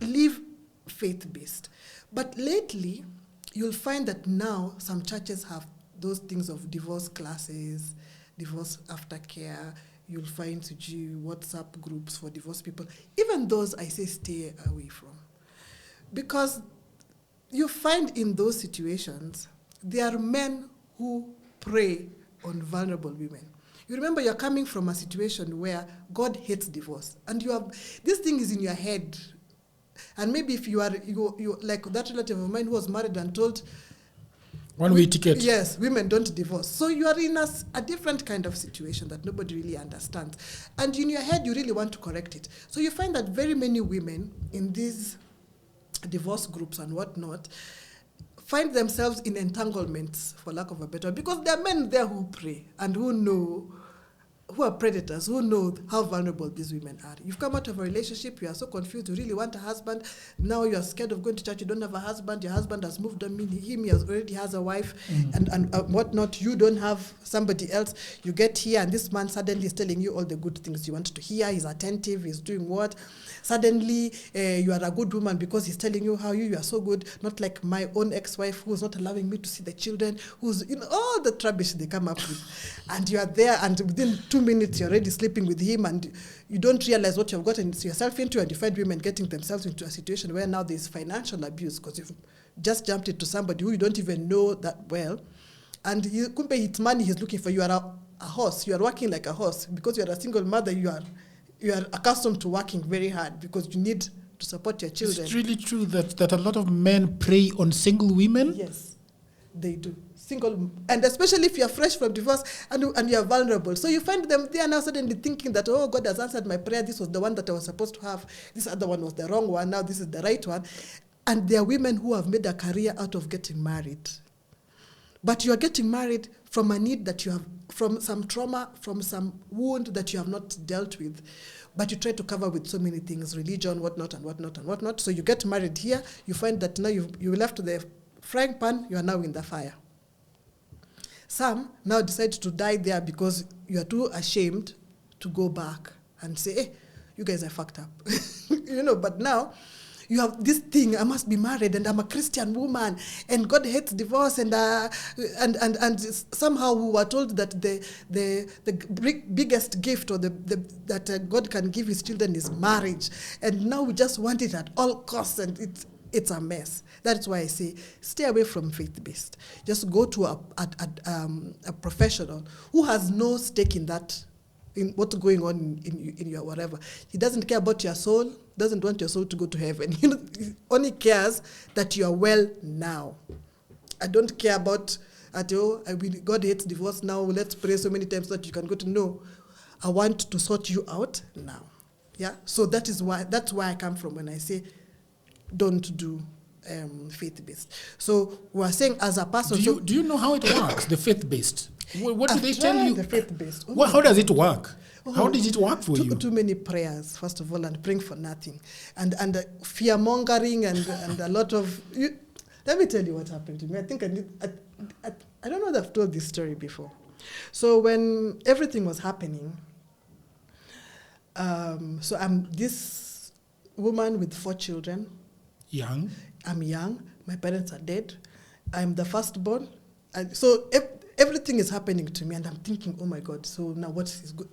live faith-based. But lately, you'll find that now some churches have those things of divorce classes, divorce aftercare. You'll find WhatsApp groups for divorced people. Even those, I say, stay away from. Because you find in those situations, there are men who prey on vulnerable women. You remember you're coming from a situation where God hates divorce, and you have this thing is in your head. And maybe if you like that relative of mine who was married and told one-way ticket. Yes, women don't divorce. So you are in a different kind of situation that nobody really understands. And in your head, you really want to correct it. So you find that very many women in these divorce groups and whatnot find themselves in entanglements, for lack of a better, because there are men there who pray and who know, who are predators, who know how vulnerable these women are. You've come out of a relationship, you are so confused, you really want a husband, now you are scared of going to church, you don't have a husband, your husband has moved on, he already has a wife, and whatnot, you don't have somebody else, you get here, and this man suddenly is telling you all the good things you want to hear, he's attentive, he's doing what, suddenly you are a good woman because he's telling you how you are so good, not like my own ex-wife who's not allowing me to see the children, who's, all the rubbish they come up with. And you are there, and within 2 minutes you're already sleeping with him, and you don't realize what you've gotten yourself into, and you find women getting themselves into a situation where now there's financial abuse because you've just jumped into somebody who you don't even know that well. And kumbe it's money he's looking for. You are a horse. You are working like a horse. Because you are a single mother, you are accustomed to working very hard because you need to support your children. It's really true that a lot of men prey on single women? Yes, they do. Single, and especially if you're fresh from divorce and you're vulnerable. So you find them, they are now suddenly thinking that, oh, God has answered my prayer. This was the one that I was supposed to have. This other one was the wrong one. Now this is the right one. And there are women who have made a career out of getting married. But you are getting married from a need that you have, from some trauma, from some wound that you have not dealt with. But you try to cover with so many things, religion, whatnot, and whatnot, and whatnot. So you get married here, you find that now you left the frying pan, you are now in the fire. Some now decide to die there because you are too ashamed to go back and say, hey, you guys are fucked up. But now you have this thing, I must be married and I'm a Christian woman and God hates divorce and somehow we were told that the biggest gift or that God can give his children is marriage. And now we just want it at all costs, and it's a mess. That's why I say stay away from faith-based. Just go to a professional who has no stake in that, in what's going on in your whatever. He doesn't care about your soul, doesn't want your soul to go to heaven. He only cares that you are well now. I don't care about, God hates divorce now, let's pray so many times that you can go to, no. I want to sort you out now. Yeah? So that's why I come from when I say don't do faith-based. So we are saying as a person... Do you know how it works, the faith-based? What do they tell you? The faith-based. How does it work? How did it work for you? Too many prayers, first of all, and praying for nothing. And fear-mongering and a lot of... Let me tell you what happened to me. I think I don't know that I've told this story before. So when everything was happening, so I'm this woman with 4 children. Young. I'm young. My parents are dead. I'm the firstborn. So everything is happening to me, and I'm thinking, oh my God, so now what is good?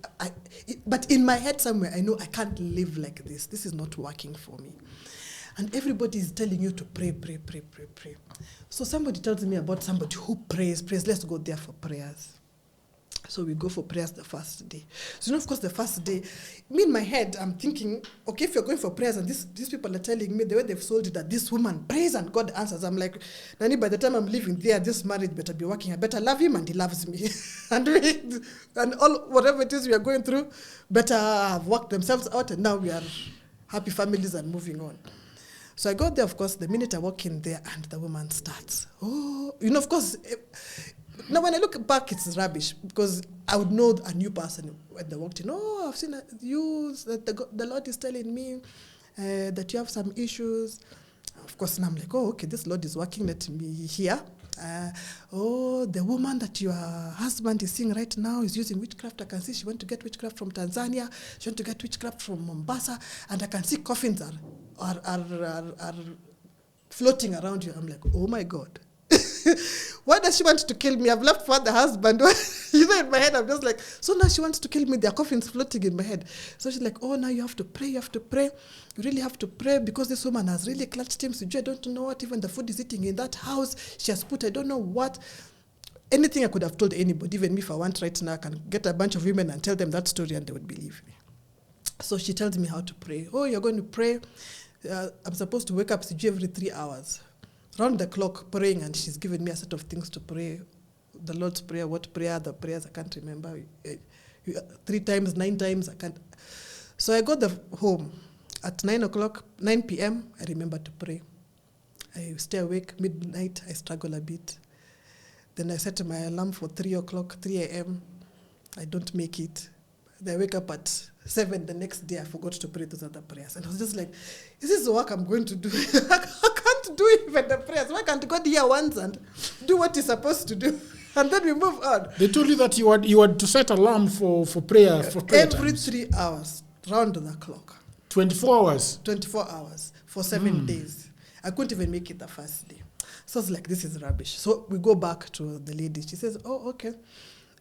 But in my head somewhere, I know I can't live like this. This is not working for me. And everybody is telling you to pray, pray, pray, pray, pray. So somebody tells me about somebody who prays. Let's go there for prayers. So we go for prayers the first day. So, of course, the first day, me in my head, I'm thinking, okay, if you're going for prayers and these people are telling me the way they've sold it, that this woman prays and God answers, I'm like, Nani, by the time I'm leaving there, this marriage better be working. I better love him and he loves me. and all whatever it is we are going through, better have worked themselves out, and now we are happy families and moving on. So I got there, of course, the minute I walk in there and the woman starts. Oh, of course... Now, when I look back, it's rubbish because I would know a new person when they walked in. Oh, I've seen you, that the Lord is telling me that you have some issues. Of course, now I'm like, oh, okay, this Lord is working. Let me hear. The woman that your husband is seeing right now is using witchcraft. I can see she went to get witchcraft from Tanzania. She went to get witchcraft from Mombasa. And I can see coffins are floating around you. I'm like, oh, my God. Why does she want to kill me? I've left for the husband. In my head, I'm just like, so now she wants to kill me. Their coffin's floating in my head. So she's like, oh, now you have to pray. You really have to pray because this woman has really clutched him. So I don't know what even the food is eating in that house. She has put, I don't know what. Anything I could have told anybody, even me if I want right now, I can get a bunch of women and tell them that story and they would believe me. So she tells me how to pray. Oh, you're going to pray. I'm supposed to wake up every 3 hours. Round the clock praying, and she's given me a set of things to pray. The Lord's Prayer, what prayer, the prayers, I can't remember. 3 times, 9 times, I can't. So I got home at 9 p.m., I remember to pray. I stay awake, midnight, I struggle a bit. Then I set my alarm for 3 a.m. I don't make it. Then I wake up at 7 the next day. I forgot to pray those other prayers. And I was just like, is this the work I'm going to do? I can't do even the prayers. Why can't God hear once and do what he's supposed to do? And then we move on. They told you that you had to set alarm for prayer. Every times. 3 hours, round the clock. 24 hours? 24 hours for 7 days. I couldn't even make it the first day. So I was like, this is rubbish. So we go back to the lady. She says, oh, okay.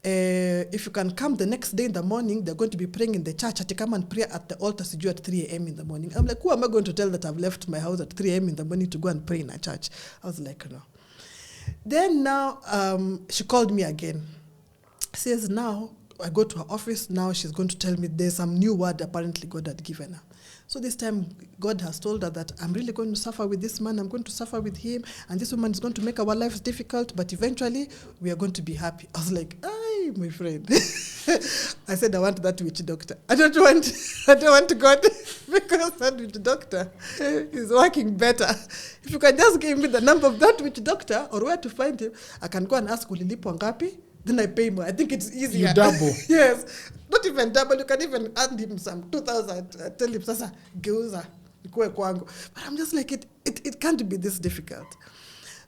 If you can come the next day in the morning, they're going to be praying in the church. I come and pray at the altar at 3 a.m. in the morning. I'm like, who am I going to tell that I've left my house at 3 a.m. in the morning to go and pray in a church? I was like, no. Then now she called me again. Says now, I go to her office. Now she's going to tell me there's some new word apparently God had given her. So this time, God has told her that I'm really going to suffer with this man. I'm going to suffer with him. And this woman is going to make our lives difficult. But eventually, we are going to be happy. I was like, ay, my friend. I said, I want that witch doctor. I don't want God because that witch doctor is working better. If you can just give me the number of that witch doctor or where to find him, I can go and ask Ulilipo Ngapi. Then I pay more. I think it's easier. You double. Yes. Not even double. You can even add him some 2,000. Tell him, Sasa, geuza. But I'm just like, it can't be this difficult.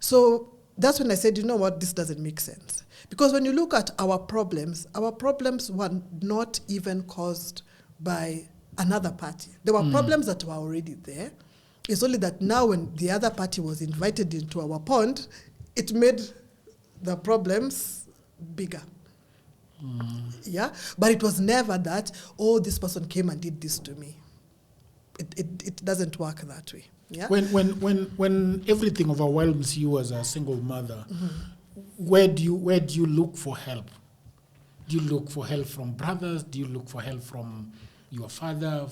So that's when I said, you know what, this doesn't make sense. Because when you look at our problems were not even caused by another party. There were problems that were already there. It's only that now when the other party was invited into our pond, it made the problems bigger. Yeah, but it was never that, oh, this person came and did this to me. It doesn't work that way. Yeah. When everything overwhelms you as a single mother, where do you look for help? Do you look for help from brothers? Do you look for help from your father?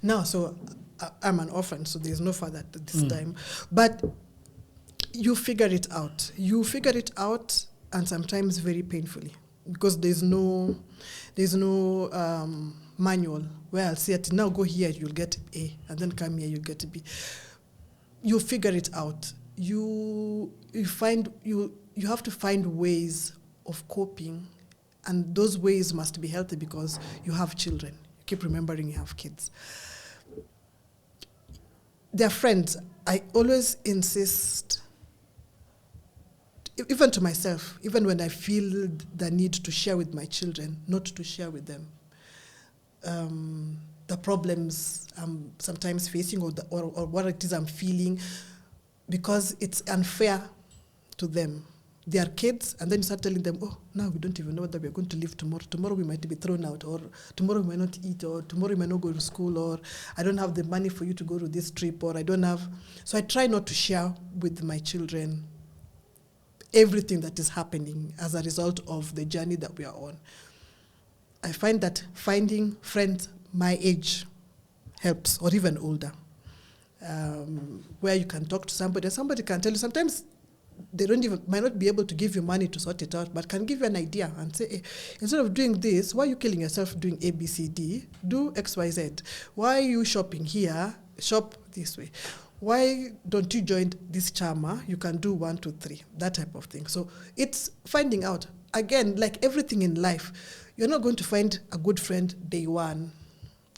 No, so I'm an orphan, so there's no father at this time. But you figure it out. And sometimes very painfully, because there's no manual where I'll say, now go here, you'll get A, and then come here, you'll get B. You figure it out. You have to find ways of coping, and those ways must be healthy because you have children. You keep remembering you have kids. They're friends. I always insist, even to myself, even when I feel the need to share with my children, not to share with them the problems I'm sometimes facing or what it is I'm feeling, because it's unfair to them. They are kids, and then you start telling them, oh, now we don't even know whether we're going to live tomorrow. Tomorrow we might be thrown out, or tomorrow we might not eat, or tomorrow we might not go to school, or I don't have the money for you to go to this trip, or I don't have. So I try not to share with my children everything that is happening as a result of the journey that we are on. I find that finding friends my age helps, or even older, where you can talk to somebody, and somebody can tell you. Sometimes they might not be able to give you money to sort it out, but can give you an idea and say, hey, instead of doing this, why are you killing yourself doing A, B, C, D? Do X, Y, Z. Why are you shopping here? Shop this way. Why don't you join this charmer? You can do 1, 2, 3, that type of thing. So it's finding out. Again, like everything in life, you're not going to find a good friend day one.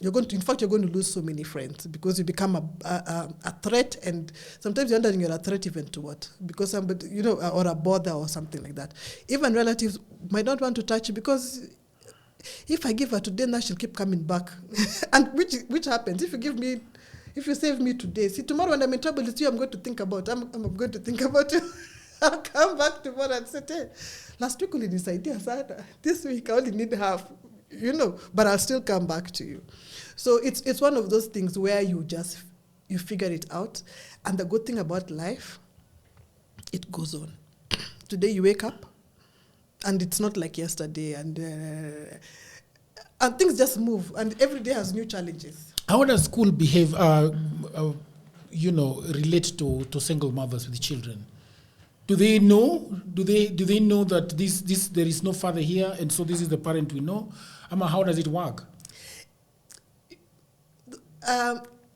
You're going to lose so many friends because you become a threat, and sometimes you're wondering you're a threat even to what? Because somebody, or a bother or something like that. Even relatives might not want to touch you because if I give her today, now she'll keep coming back. And which happens if you save me today. See, tomorrow when I'm in trouble, it's you I'm going to think about. I'm going to think about you. I'll come back tomorrow and say, hey, last week only this idea, Sada. This week I only need half, but I'll still come back to you. So it's one of those things where you figure it out. And the good thing about life, it goes on. Today you wake up, and it's not like yesterday, and things just move, and every day has new challenges. How does school behave, relate to single mothers with children? Do they know? Do they know that this there is no father here, and so this is the parent we know? How does it work?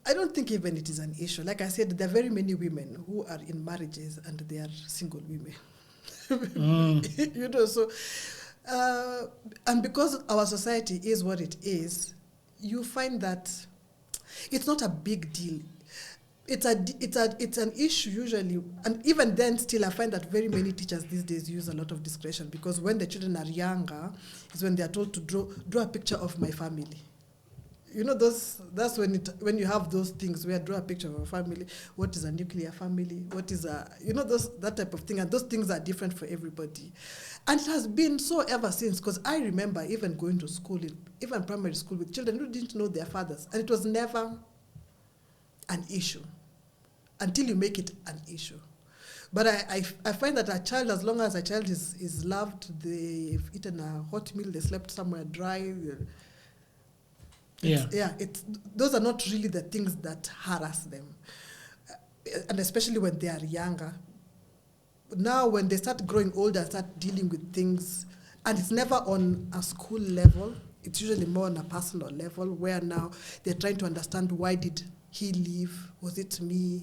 I don't think even it is an issue. Like I said, there are very many women who are in marriages and they are single women. And because our society is what it is, you find that it's not a big deal. It's an issue usually, and even then still I find that very many teachers these days use a lot of discretion, because when the children are younger is when they are told to draw a picture of my family. That's when you have those things where draw a picture of a family. What is a nuclear family? What is that type of thing? And those things are different for everybody. And it has been so ever since, because I remember even going to school, even primary school, with children who didn't know their fathers. And it was never an issue until you make it an issue. But I find that a child, as long as a child is loved, they've eaten a hot meal, they slept somewhere dry, those are not really the things that harass them, and especially when they are younger. Now, when they start growing older, start dealing with things, and it's never on a school level. It's usually more on a personal level, where now they're trying to understand, why did he leave? Was it me?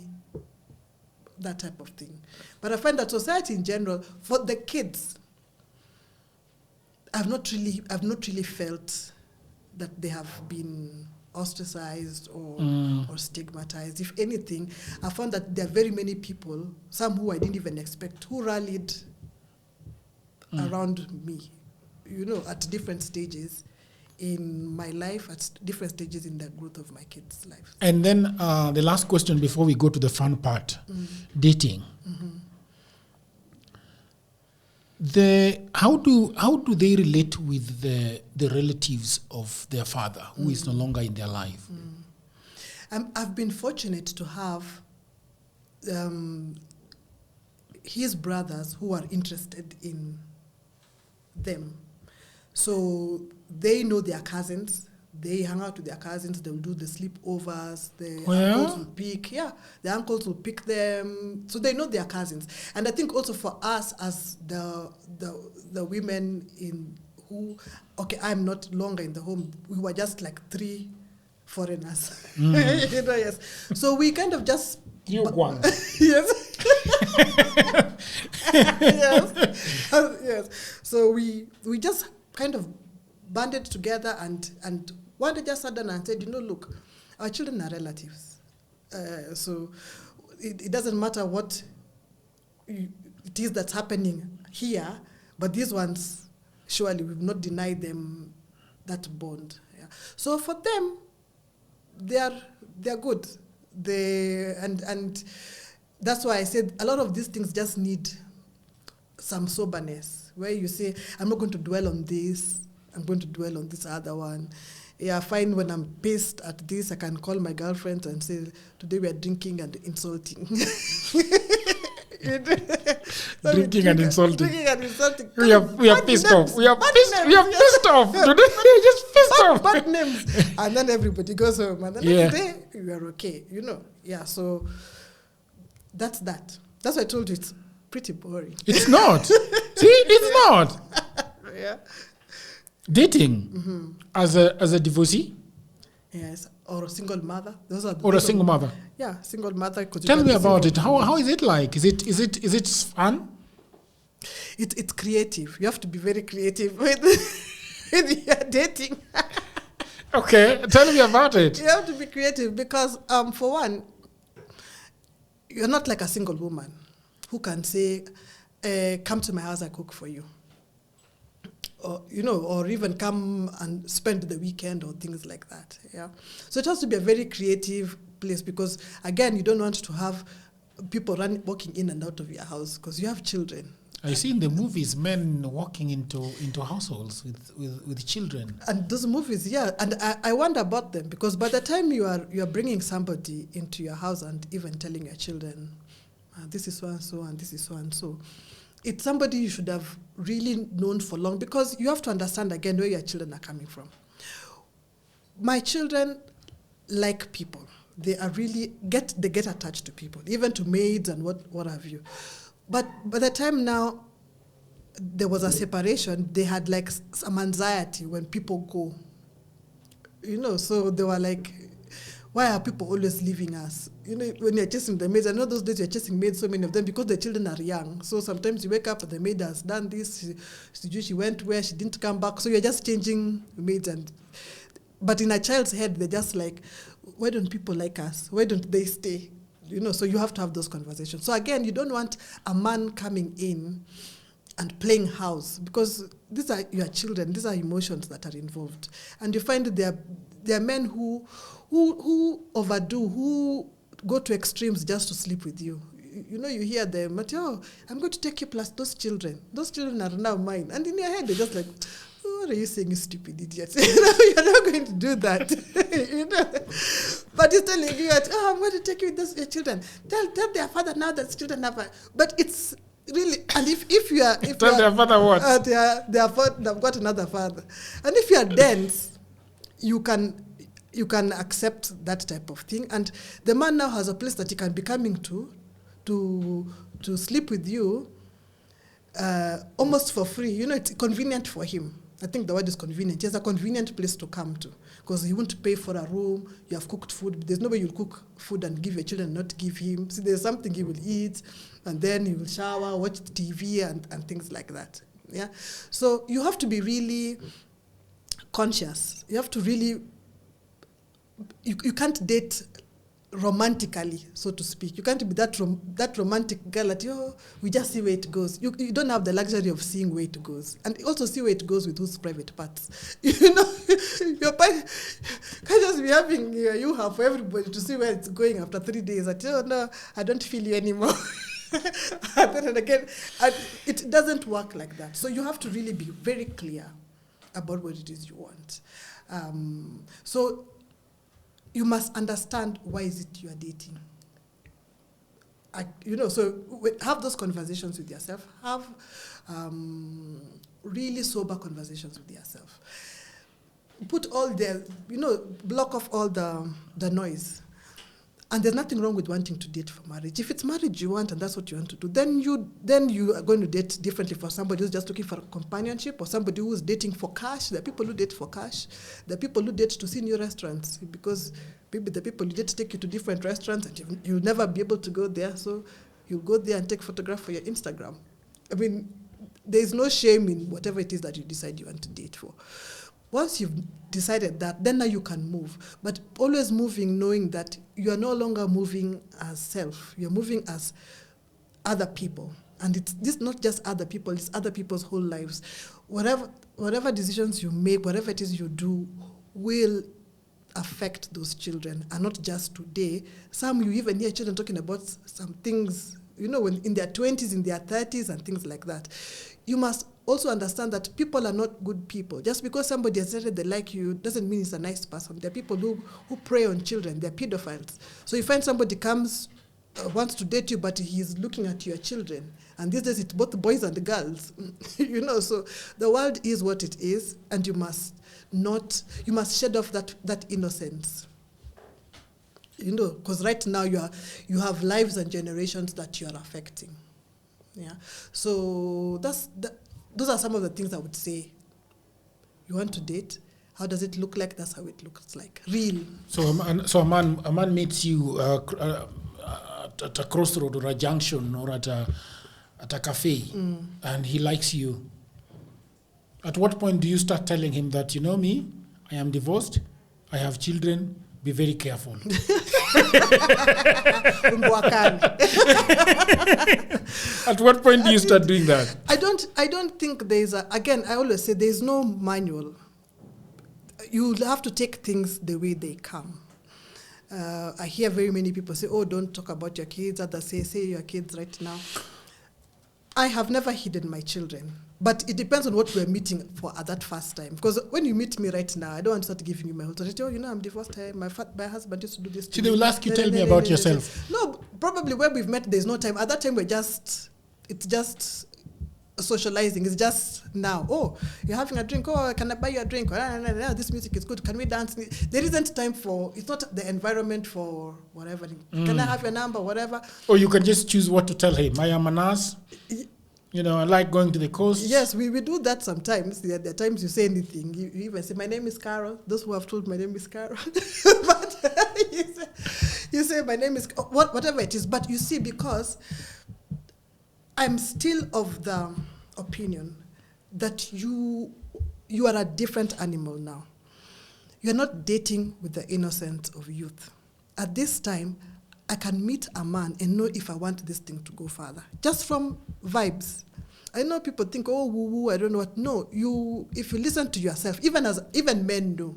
That type of thing. But I find that society in general, for the kids, I've not really felt that they have been ostracized or stigmatized. If anything, I found that there are very many people, some who I didn't even expect, who rallied around me, at different stages in my life, at different stages in the growth of my kids' lives. And then the last question before we go to the fun part, dating. Mm-hmm. How do they relate with the relatives of their father who is no longer in their life? I've been fortunate to have his brothers who are interested in them. So they know their cousins. They hang out with their cousins. They'll do the sleepovers. The uncles will pick them. So they know their cousins. And I think also for us as the women I'm not longer in the home. We were just like 3 foreigners. Yes. So we kind of just yes. Yes. So we just kind of banded together and one day just sat down and said, look, our children are relatives. So it doesn't matter what it is that's happening here, but these ones, surely we've not denied them that bond. Yeah. So for them, they're good. And that's why I said a lot of these things just need some soberness, where you say, I'm not going to dwell on this, I'm going to dwell on this other one. Yeah, fine, when I'm pissed at this, I can call my girlfriend and say, today we are drinking and insulting. Drinking and insulting. We are pissed off. We are pissed off. Today we are just pissed off. Bad names. And then everybody goes home. And the next day, we are okay. Yeah, so that's that. That's why I told you it's pretty boring. It's not. See, it's not. Yeah. Dating as a divorcee? Yes, or a single mother. Or a single mother? Yeah, single mother. Tell me about it. How is it like? Is it fun? It's creative. You have to be very creative with your dating. Okay, tell me about it. You have to be creative because, for one, you're not like a single woman who can say, come to my house, I cook for you. Or even come and spend the weekend or things like that. Yeah. So it has to be a very creative place because, again, you don't want to have people walking in and out of your house because you have children. I see in the movies men walking into households with children. And those movies, yeah, and I wonder about them because by the time you are bringing somebody into your house and even telling your children, this is so and so and this is so and so, it's somebody you should have really known for long because you have to understand again where your children are coming from. My children like people. They get attached to people, even to maids and what have you. But by the time now there was a separation, they had like some anxiety when people go. So they were like, why are people always leaving us? When you're chasing the maids, I know those days you're chasing maids, so many of them, because the children are young. So sometimes you wake up and the maid has done this, she went where, she didn't come back. So you're just changing maids. But in a child's head, they're just like, why don't people like us? Why don't they stay? So you have to have those conversations. So again, you don't want a man coming in and playing house because these are your children. These are emotions that are involved. And you find that there are men who overdo, who go to extremes just to sleep with you. You hear them, but I'm going to take you plus those children. Those children are now mine. And in your head, they're just like, what are you saying, you stupid idiots? You're not going to do that. But he's telling you that, I'm going to take you with your children. Tell their father now that children have But it's really, and if you are... Tell their father what? They've got another father. And if you are dense, you can accept that type of thing. And the man now has a place that he can be coming to sleep with you almost for free. It's convenient for him. I think the word is convenient. He has a convenient place to come to because he won't pay for a room. You have cooked food. There's no way you'll cook food and give your children, not give him. See, there's something he will eat, and then he will shower, watch TV, and things like that. Yeah. So you have to be really conscious. You have to really... You can't date romantically, so to speak. You can't be that romantic girl that we just see where it goes. You don't have the luxury of seeing where it goes, and also see where it goes with whose private parts. You can't just be having you have for everybody to see where it's going after 3 days. That no, I don't feel you anymore. And then again, it doesn't work like that. So you have to really be very clear about what it is you want. So you must understand why is it you are dating. So have those conversations with yourself. Have really sober conversations with yourself. Put all block off all the noise. And there's nothing wrong with wanting to date for marriage. If it's marriage you want and that's what you want to do, then you are going to date differently for somebody who's just looking for companionship or somebody who's dating for cash. There are people who date for cash. There are people who date to see new restaurants because maybe the people who date take you to different restaurants and you'll never be able to go there, so you'll go there and take photograph for your Instagram. I mean, there's no shame in whatever it is that you decide you want to date for. Once you've decided that, then now you can move. But always moving knowing that you are no longer moving as self. You're moving as other people. And it's not just other people, it's other people's whole lives. Whatever decisions you make, whatever it is you do, will affect those children. And not just today. Some you even hear children talking about some things, when in their 20s, in their 30s, and things like that. You must also understand that people are not good people. Just because somebody has said they like you doesn't mean he's a nice person. There are people who prey on children. They're pedophiles. So you find somebody wants to date you, but he's looking at your children. And these days it's both boys and girls. So the world is what it is, and you must shed off that innocence. Because right now you have lives and generations that you are affecting. Yeah. So those are some of the things I would say. You want to date? How does it look like? That's how it looks like. Real. So a man meets you at a crossroad or a junction or at a cafe, and he likes you. At what point do you start telling him that, me, I am divorced, I have children, be very careful? At what point do you start doing that? I don't think again, I always say there's no manual. You have to take things the way they come. I hear very many people say, oh, don't talk about your kids. Others say your kids right now. I have never hidden my children. But it depends on what we're meeting for at that first time. Because when you meet me right now, I don't want to start giving you my whole story. Oh, I'm divorced. My husband used to do this. So they will ask you, tell me about yourself. No, probably where we've met, there's no time. At that time, it's just socializing. It's just now. Oh, you're having a drink. Oh, can I buy you a drink? This music is good. Can we dance? There isn't time for, it's not the environment for whatever. Can I have your number, whatever? Or you can just choose what to tell him. I am a nurse. I like going to the coast. Yes, we do that sometimes. There are times you say anything. You even say, my name is Carol. Those who have told my name is Carol. But you say, my name is, whatever it is. But you see, because I'm still of the opinion that you are a different animal now. You're not dating with the innocence of youth. At this time, I can meet a man and know if I want this thing to go further. Just from vibes. I know people think, oh, woo-woo, I don't know what. No, if you listen to yourself, even men know,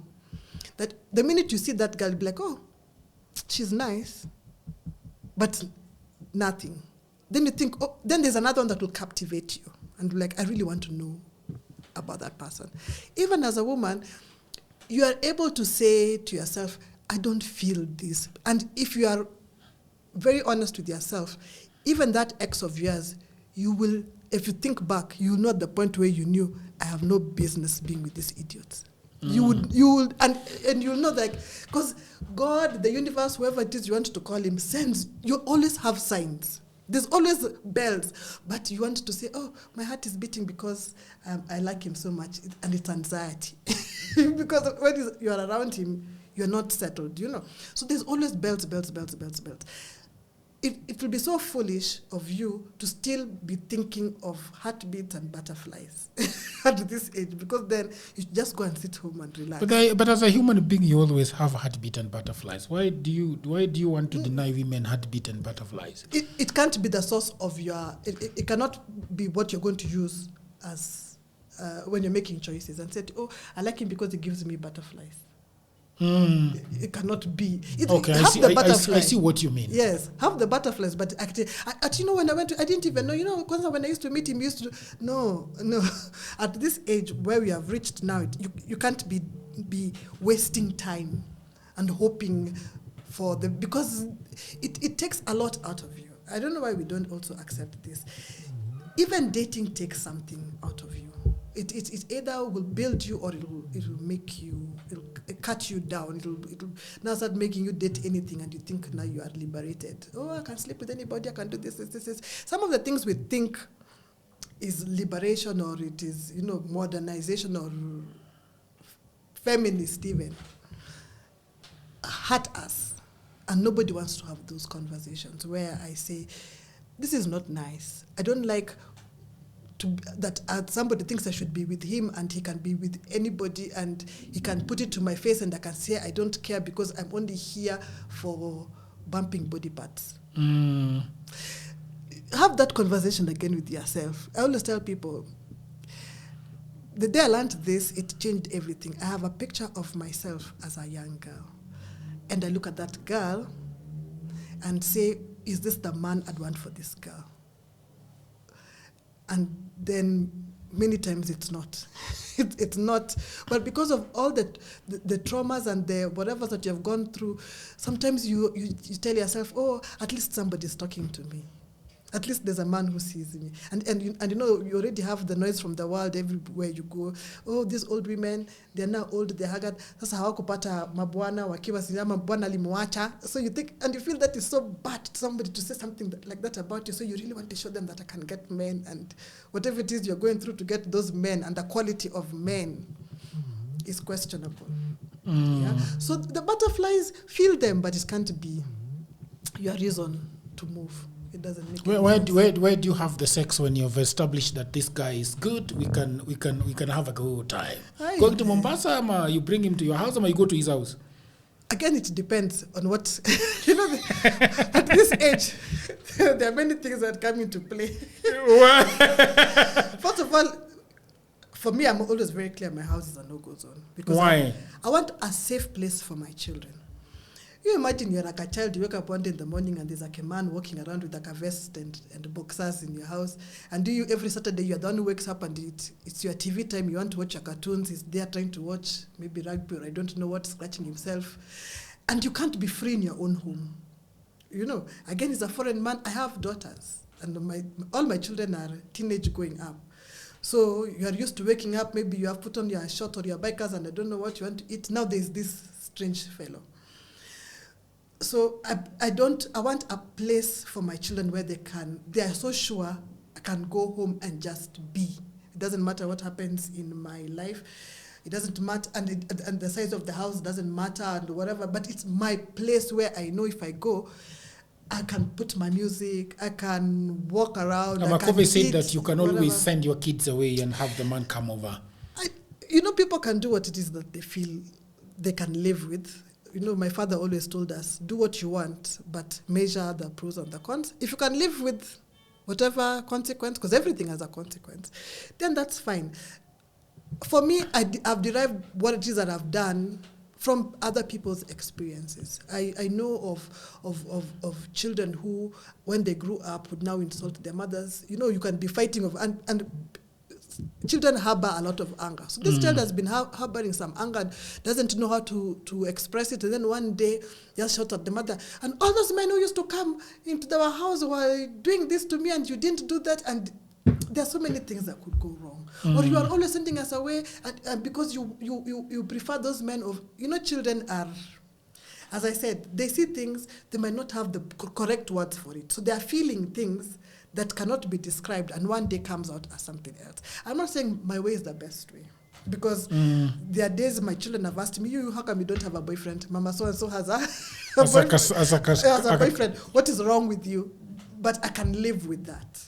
that the minute you see that girl, you'll be like, oh, she's nice, but nothing. Then you think, oh, then there's another one that will captivate you. And like, I really want to know about that person. Even as a woman, you are able to say to yourself, I don't feel this. And if you are very honest with yourself, even that ex of yours, you will, if you think back, you will know at the point where you knew, I have no business being with these idiots. You would, and you'll know that, because God, the universe, whoever it is you want to call him, sends, you always have signs. There's always bells, but you want to say, oh, my heart is beating because I like him so much, and it's anxiety. Because when you are around him, you're not settled, So there's always bells. It will be so foolish of you to still be thinking of heartbeats and butterflies at this age, because then you just go and sit home and relax. But as a human being, you always have heartbeat and butterflies. Why do you want to deny women heartbeat and butterflies? It can't be the source of your. It cannot be what you're going to use as when you're making choices and say, oh, I like him because he gives me butterflies. It cannot be. Okay, I see what you mean. Yes, have the butterflies, but actually, when I went to, I didn't even know, because when I used to meet him, no. At this age where we have reached now, you can't be wasting time and hoping for because it takes a lot out of you. I don't know why we don't also accept this. Even dating takes something out of you. It either will build you or it will make you, it'll cut you down. It'll now start making you date anything, and you think now you are liberated. Oh, I can sleep with anybody, I can do this. Some of the things we think is liberation, or it is, modernization or feminist even, hurt us. And nobody wants to have those conversations where I say, this is not nice. I don't like that somebody thinks I should be with him and he can be with anybody and he can put it to my face and I can say I don't care because I'm only here for bumping body parts. Have that conversation again with yourself. I always tell people, the day I learned this, it changed everything. I have a picture of myself as a young girl. And I look at that girl and say, is this the man I'd want for this girl? And then many times it's not. It's not. But because of all the traumas and the whatever that you have gone through, sometimes you tell yourself, oh, at least somebody's talking to me. At least there's a man who sees me. And you already have the noise from the world everywhere you go. Oh, these old women, they're now old, they're haggard. Sasa hawakupata mabwana wakiwa sinama bwana limuacha. So you think, and you feel that is so bad to somebody to say something like that about you. So you really want to show them that I can get men, and whatever it is you're going through to get those men, and the quality of men is questionable. Yeah? So the butterflies, feel them, but it can't be your reason to move. It doesn't make where do you have the sex when you've established that this guy is good? We can have a good time. Going to Mombasa, you bring him to your house, or you go to his house? Again, it depends on what at this age, there are many things that come into play. First of all, for me, I'm always very clear. My house is a no-go zone because why? I want a safe place for my children. You imagine you're like a child, you wake up one day in the morning and there's like a man walking around with like a vest and boxers in your house. And do you every Saturday you're the one who wakes up and it's your TV time, you want to watch your cartoons, he's there trying to watch maybe rugby or I don't know what, scratching himself. And you can't be free in your own home. You know, again, he's a foreign man. I have daughters and all my children are teenage going up. So you are used to waking up, maybe you have put on your short or your bikers and I don't know what you want to eat. Now there's this strange fellow. So I want a place for my children where they are so sure I can go home and just be. It doesn't matter what happens in my life. It doesn't matter, and the size of the house doesn't matter and whatever, but it's my place where I know if I go, I can put my music, I can walk around. Amakobe said that you can always send your kids away and have the man come over. People can do what it is that they feel they can live with. My father always told us, do what you want, but measure the pros and the cons. If you can live with whatever consequence, because everything has a consequence, then that's fine. For me, I've derived what it is that I've done from other people's experiences. I know of children who, when they grew up, would now insult their mothers. You can be fighting and children harbor a lot of anger. So this child has been harboring some anger, and doesn't know how to express it. And then one day, just shout at the mother, and all those men who used to come into our house were doing this to me, and you didn't do that. And there are so many things that could go wrong. Or you are always sending us away, and because you prefer those men of, children are, as I said, they see things, they might not have the correct words for it. So they are feeling things that cannot be described, and one day comes out as something else. I'm not saying my way is the best way, because there are days my children have asked me, how come you don't have a boyfriend? Mama so-and-so has a boyfriend. What is wrong with you? But I can live with that.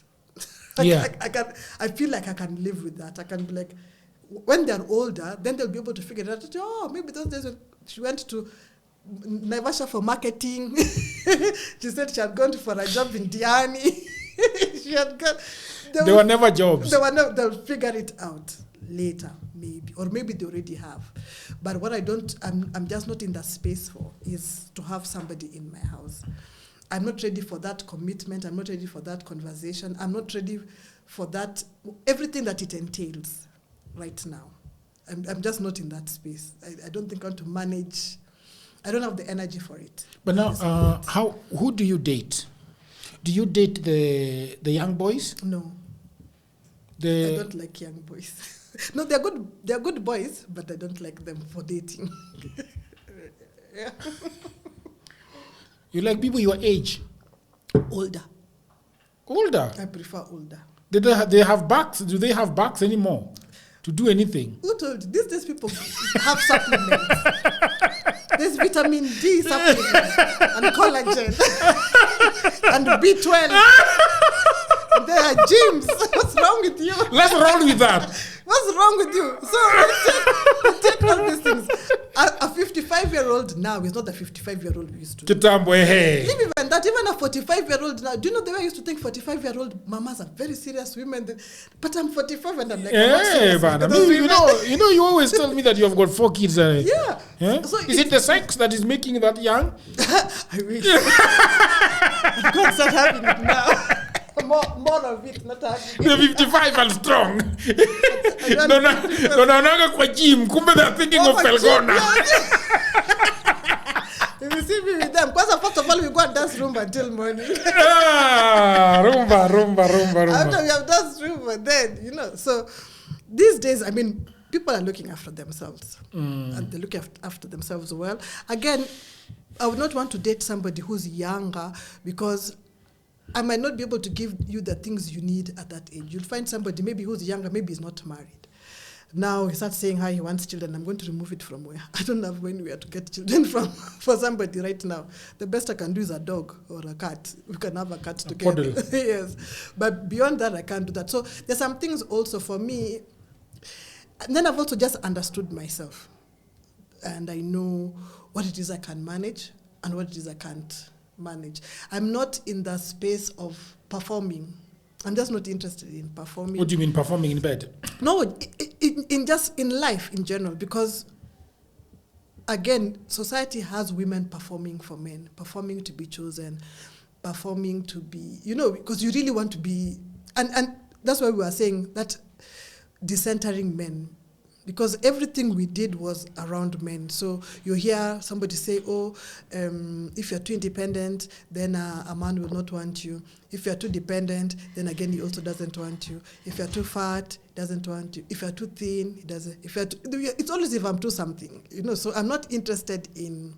I feel like I can live with that. I can be like, when they're older, then they'll be able to figure it out. Oh, maybe those days when she went to Naivasha for marketing. She said she had gone for a job in Diani. There were never jobs. They'll figure it out later, maybe. Or maybe they already have. But what I'm just not in that space for is to have somebody in my house. I'm not ready for that commitment. I'm not ready for that conversation. I'm not ready for that, everything that it entails right now. I'm just not in that space. I don't think I want to manage. I don't have the energy for it. But now, who do you date? Do you date the young boys? No. I don't like young boys. No, they're good. They're good boys, but I don't like them for dating. Yeah. You like people your age? Older. Older? I prefer older. Do they have backs? Do they have backs anymore to do anything? Who told you? These people have supplements. There's vitamin D supplements and collagen and B12. And there are gyms. What's wrong with you? Let's roll with that. What's wrong with you? So we take all these things. A 55-year-old now is not the 55-year-old we used to. Hey. Even that, even a 45-year-old now. Do you know the way I used to think 45-year-old mamas are very serious women? But I'm 45 and I'm like, hey, man. You always tell me that you have got 4 kids. Yeah. So is it the sex that is making that young? I wish. I've got to start having it now. More of it, not having it. The 55 and strong. No, kwa gym. Kumbe they're thinking of Felgonah. If you see me with them, because first of all, we go and dance rumba until morning. Rumba. After we have danced rumba, then, so these days, people are looking after themselves. And they look after themselves well. Again, I would not want to date somebody who's younger, because I might not be able to give you the things you need at that age. You'll find somebody maybe who's younger, maybe he's not married. Now he starts saying how he wants children. I'm going to remove it from where? I don't have anywhere to get children from for somebody right now. The best I can do is a dog or a cat. We can have a cat together. Yes. But beyond that, I can't do that. So there's some things also for me. And then I've also just understood myself. And I know what it is I can manage and what it is I can't manage. I'm not in the space of performing. I'm just not interested in performing. What do you mean performing in bed? No, in just in life in general, because again, society has women performing for men, performing to be chosen, performing to be, because you really want to be, and that's why we were saying that decentering men, because everything we did was around men. So you hear somebody say, if you're too independent, then a man will not want you. If you're too dependent, then again, he also doesn't want you. If you're too fat, he doesn't want you. If you're too thin, he doesn't. It's always if I'm too something, so I'm not interested in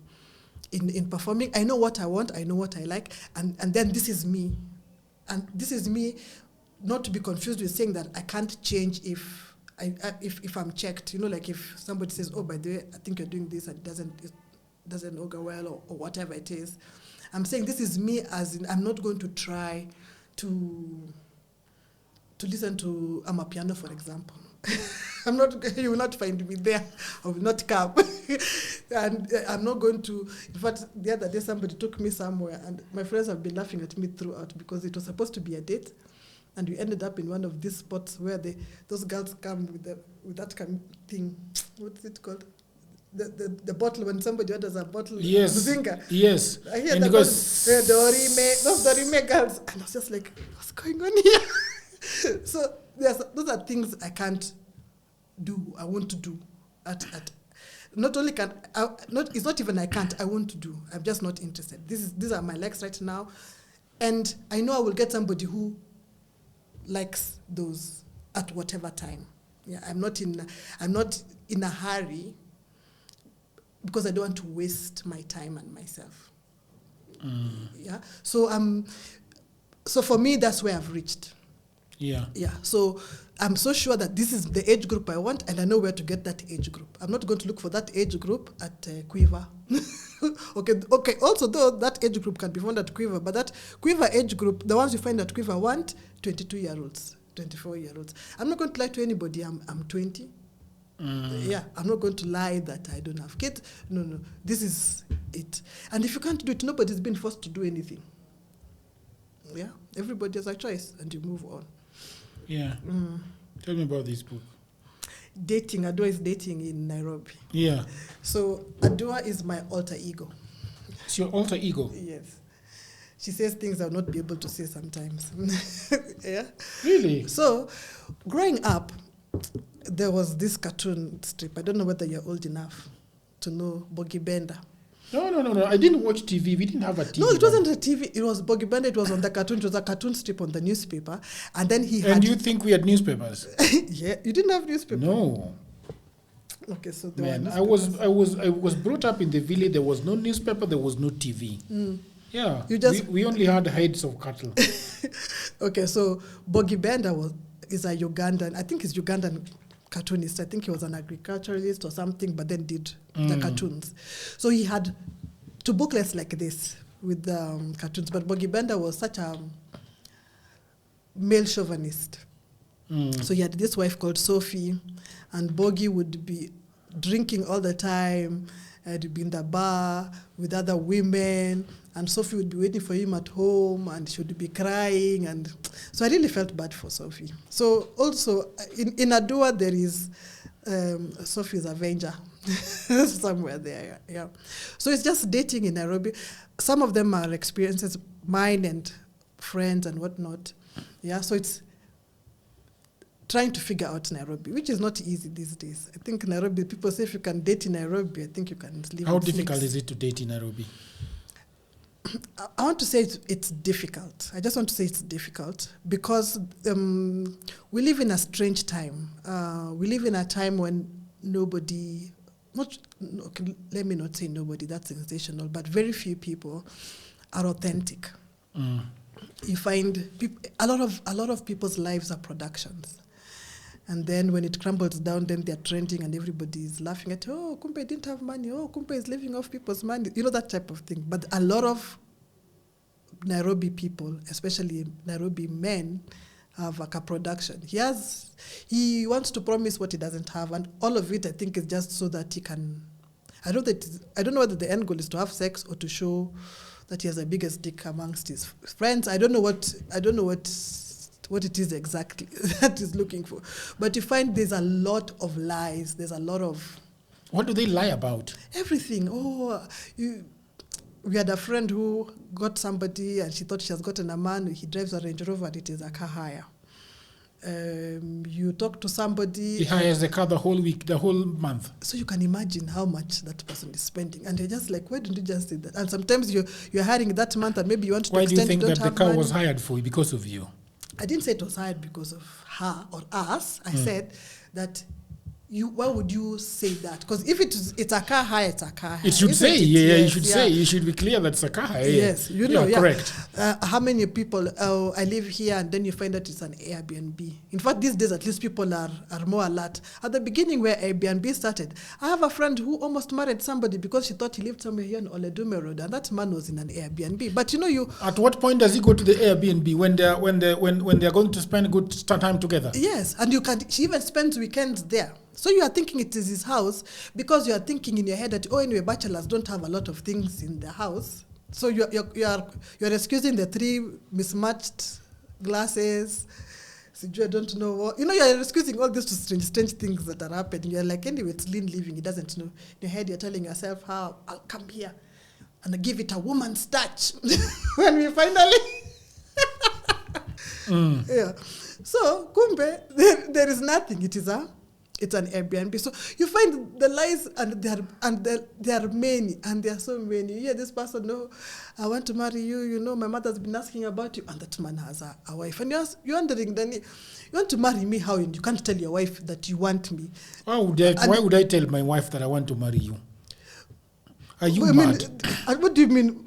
performing. I know what I want, I know what I like, and then this is me. And this is me, not to be confused with saying that I can't change if I'm checked, like if somebody says, oh, by the way, I think you're doing this and it doesn't augur well or whatever it is. I'm saying this is me, as in I'm not going to try to listen to Amapiano, for example. You will not find me there. I will not come. And I'm not going to, in fact, the other day somebody took me somewhere and my friends have been laughing at me throughout because it was supposed to be a date. And we ended up in one of these spots where those girls come with that thing. What's it called? The bottle, when somebody orders a bottle. Yes. Zinger. Yes. I hear and that those Dorime girls. And I was just like, what's going on here? So those are things I can't do, I want to do. Not only it's not even I can't, I want to do. I'm just not interested. These are my likes right now. And I know I will get somebody who likes those at whatever time. Yeah, I'm not in a hurry because I don't want to waste my time and myself. Yeah. So for me, that's where I've reached. Yeah. Yeah. So I'm so sure that this is the age group I want, and I know where to get that age group. I'm not going to look for that age group at Quiver. Okay. Also, though, that age group can be found at Quiver, but that Quiver age group, the ones you find at Quiver, want 22-year-olds, 24-year-olds. I'm not going to lie to anybody. I'm 20. Yeah, I'm not going to lie that I don't have kids. No. This is it. And if you can't do it, nobody's been forced to do anything. Yeah, everybody has a choice, and you move on. Yeah. Tell me about this book. Dating. Adua is dating in Nairobi. Yeah. So Adua is my alter ego. It's your alter ego? Yes. She says things I'll not be able to say sometimes. Yeah. Really? So, growing up, there was this cartoon strip. I don't know whether you're old enough to know Bogi Bender. No. I didn't watch TV. We didn't have a TV. No, it wasn't a TV. It was Bogi Bender. It was on the cartoon. It was a cartoon strip on the newspaper. And then he had... And you think we had newspapers? Yeah. You didn't have newspaper? No. Okay, so Man, I was brought up in the village. There was no newspaper. There was no TV. Yeah. We only had hides of cattle. Okay, so Bogi Bender is a Ugandan. I think he's Ugandan cartoonist. I think he was an agriculturalist or something, but then did the cartoons. So he had two booklets like this with cartoons. But Bogi Bender was such a male chauvinist. So he had this wife called Sophie, and Bogi would be drinking all the time, and be in the bar with other women, and Sophie would be waiting for him at home, and she would be crying, and so I really felt bad for Sophie. So also in Adua there is Sophie's Avenger somewhere there. Yeah. So it's just dating in Nairobi. Some of them are experiences, mine and friends and whatnot. Yeah. So it's trying to figure out Nairobi, which is not easy these days. I think Nairobi, people say if you can date in Nairobi, I think you can live. How difficult is it to date in Nairobi? I want to say it's difficult. I just want to say it's difficult because we live in a strange time. We live in a time when let me not say nobody, that's sensational, but very few people are authentic. You find a lot of people's lives are productions. And then when it crumbles down, then they're trending and everybody is laughing at, oh, Kumpe didn't have money. Oh, Kumpe is living off people's money. You know, that type of thing. But a lot of Nairobi people, especially Nairobi men, have like a production. He wants to promise what he doesn't have. And all of it, I think, is just so that he can... I don't know whether the end goal is to have sex or to show that he has the biggest dick amongst his friends. I don't know what it is exactly that he's looking for. But you find there's a lot of lies. There's a lot of What do they lie about? Everything. We had a friend who got somebody and she thought she has gotten a man. He drives a Range Rover and it is a car hire. You talk to somebody. He hires the car the whole week, the whole month. So you can imagine how much that person is spending. And you're just like, why don't you just say that? And sometimes you're hiring that month and maybe you want to extend. Why do you think don't that the have car money. was hired for because of you? I didn't say it was hired because of her or us. I said that why would you say that? Because if it's a car hire, it's a car hire. It should say, Yes, you should be clear that it's a car hire. Yes, you know, correct. How many people, I live here and then you find out it's an Airbnb. In fact, these days at least people are more alert. At the beginning where Airbnb started, I have a friend who almost married somebody because she thought he lived somewhere here on Oledume Road and that man was in an Airbnb. But At what point does he go to the Airbnb when they're going to spend good time together? Yes, and she even spends weekends there. So you are thinking it is his house because you are thinking in your head that, anyway, bachelors don't have a lot of things in the house. So you're excusing the 3 mismatched glasses. So I don't know what. You're excusing all these strange things that are happening. You're like, anyway, it's lean living. He doesn't know. In your head, you're telling yourself, how I'll come here and give it a woman's touch when we finally... Yeah. So, kumbe, there is nothing. It's an Airbnb. So you find the lies, and there are many, and there are so many. You hear this person, no, I want to marry you. My mother's been asking about you, and that man has a wife. And you're wondering, then you want to marry me? How? And you can't tell your wife that you want me. Why would I tell my wife that I want to marry you? Are you mad? What do you mean?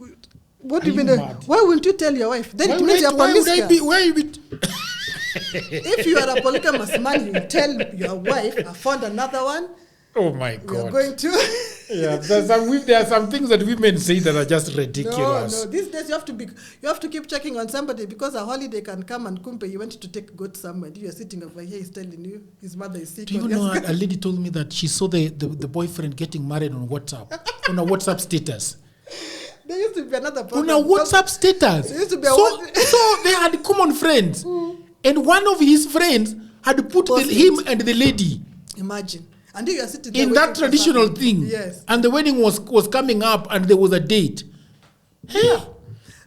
What do you mean? Mad? Why wouldn't you tell your wife? Then it means you're promiscuous. Why would I be? If you are a polygamous man, you tell your wife, I found another one. Oh my God. We are going to... Yeah, there are some things that women say that are just ridiculous. No. These days you have to keep checking on somebody because a holiday can come and kumpe, you went to take goat somewhere. You are sitting over here, he's telling you his mother is sick. Do you know a lady told me that she saw the boyfriend getting married on WhatsApp, on a WhatsApp status. There used to be another person. On a WhatsApp status. There used to be so they had common friends. And one of his friends had put him and the lady. Imagine. And you are sitting there in that traditional thing. Yes. And the wedding was coming up and there was a date. Yeah.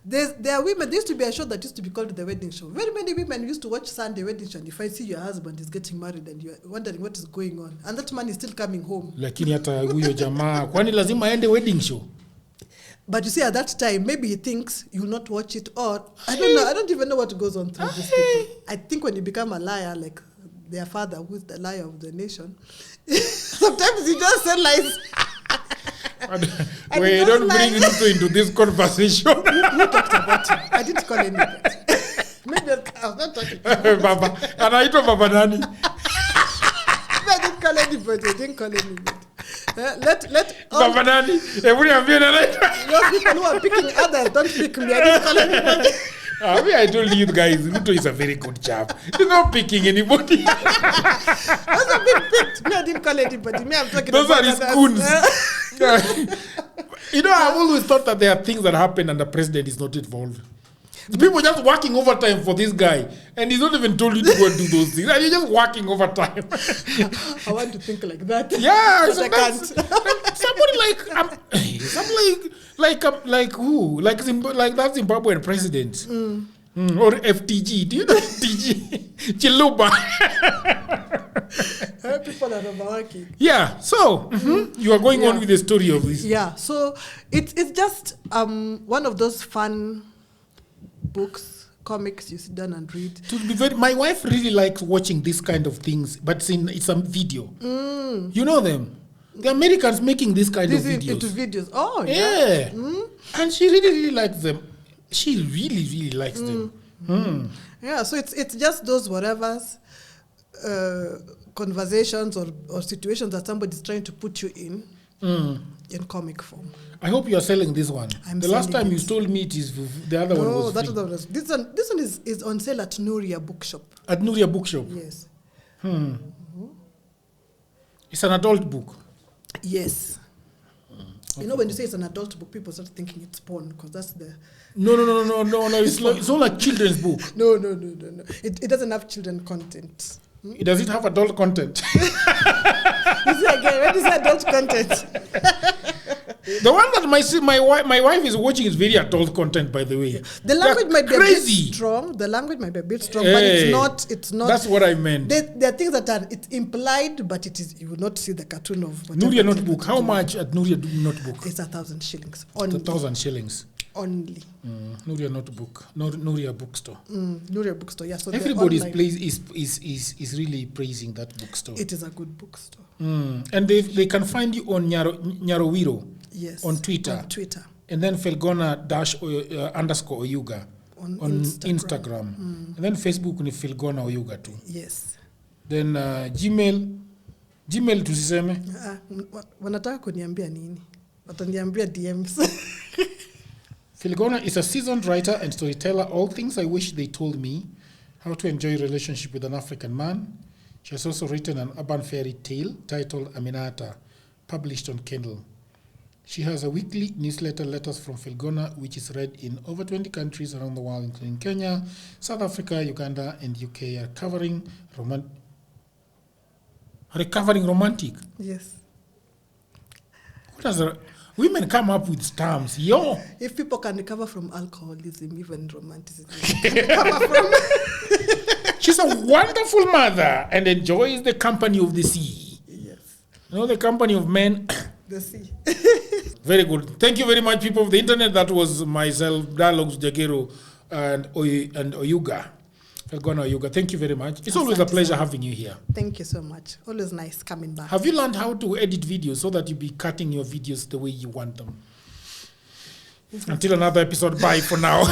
There are women, there used to be a show that used to be called The Wedding Show. Very many women used to watch Sunday Wedding Show, and if I see your husband is getting married and you're wondering what is going on, and that man is still coming home. Lakini hata huyo jamaa, kwani lazima aende wedding show? But you see, at that time, maybe he thinks you'll not watch it, or I don't know. I don't even know what goes on through these people. I think when you become a liar, like their father, who's the liar of the nation, sometimes you just say lies. Wait, don't bring Ruto into this conversation. Who talked about it? I didn't call anybody. Maybe I was not talking to you. Baba, anaitwa Baba nani? I didn't call anybody. Let Baba nani? Every those people who are picking others don't pick me. I didn't call anybody. I told you guys, Ruto is a very good chap. He's not picking anybody. Those have been picked. Me, I didn't call anybody. Me, I'm talking Those about are his goons. I've always thought that there are things that happen and the president is not involved. The people are just working overtime for this guy, and he's not even told you to go and do those things. And you're just working overtime. I want to think like that. Yeah, but I can't. Somebody like who? Like that Zimbabwean president. Or FTG. Do you know FTG? Chiluba. People are overworking. Yeah. So you are going on with the story of this. Yeah. So it's just one of those fun books, comics you sit down and read. To be very, my wife really likes watching this kind of things, but it's a video. You know them. The Americans making this kind of videos. Into videos. Oh, yeah. And she really likes them. She really likes them. Yeah, so it's just those whatever's conversations or situations that somebody's trying to put you in comic form. I hope you are selling this one. The last time you told me it is the other one was free. No, this one is on sale at Nuria Bookshop. At Nuria Bookshop? Yes. It's an adult book? Yes. You know, when you say it's an adult book, people start thinking it's porn, because that's the... No. It's not like children's book. No. It doesn't have children content. Does it have adult content? You see, again, What is adult content? The one that my wife is watching is very adult content, by the way. The language might be crazy. a bit strong. The language might be a bit strong, but it's not. That's what I meant. There are things that are it's implied, but it is. You will not see the cartoon of Nuria Notebook. How much at Nuria Notebook? It's 1,000 shillings. Only. 1,000 shillings. Only. Nuria Notebook. Nuria Bookstore. Nuria Bookstore. Yeah. So everybody is really praising that bookstore. It is a good bookstore. And they can find you on Nyarowiro. Yes. On Twitter. On Twitter. And then Felgonah __ Oyuga on Instagram. And then Facebook ni Felgonah Oyuga too. Yes. Then Gmail tusiseme. Wanataka kuniambia nini? Wataniambia DMs. Felgonah is a seasoned writer and storyteller. All things I wish they told me. How to enjoy a relationship with an African man. She has also written an urban fairy tale titled Aminata, published on Kindle. She has a weekly newsletter, Letters From Felgonah, which is read in over 20 countries around the world, including Kenya, South Africa, Uganda, and UK, recovering romantic. Yes. What does women come up with terms? Yo. If people can recover from alcoholism, even romanticism can recover from. She's a wonderful mother and enjoys the company of the sea. Yes. You know, the company of men. The sea. Very good. Thank you very much, people of the internet. That was myself, Dialogues Jagero, and Oyuga. Felgonah Oyuga. Thank you very much. It's always a pleasure having you here. Thank you so much. Always nice coming back. Have you learned how to edit videos so that you be cutting your videos the way you want them? Until another episode, bye for now.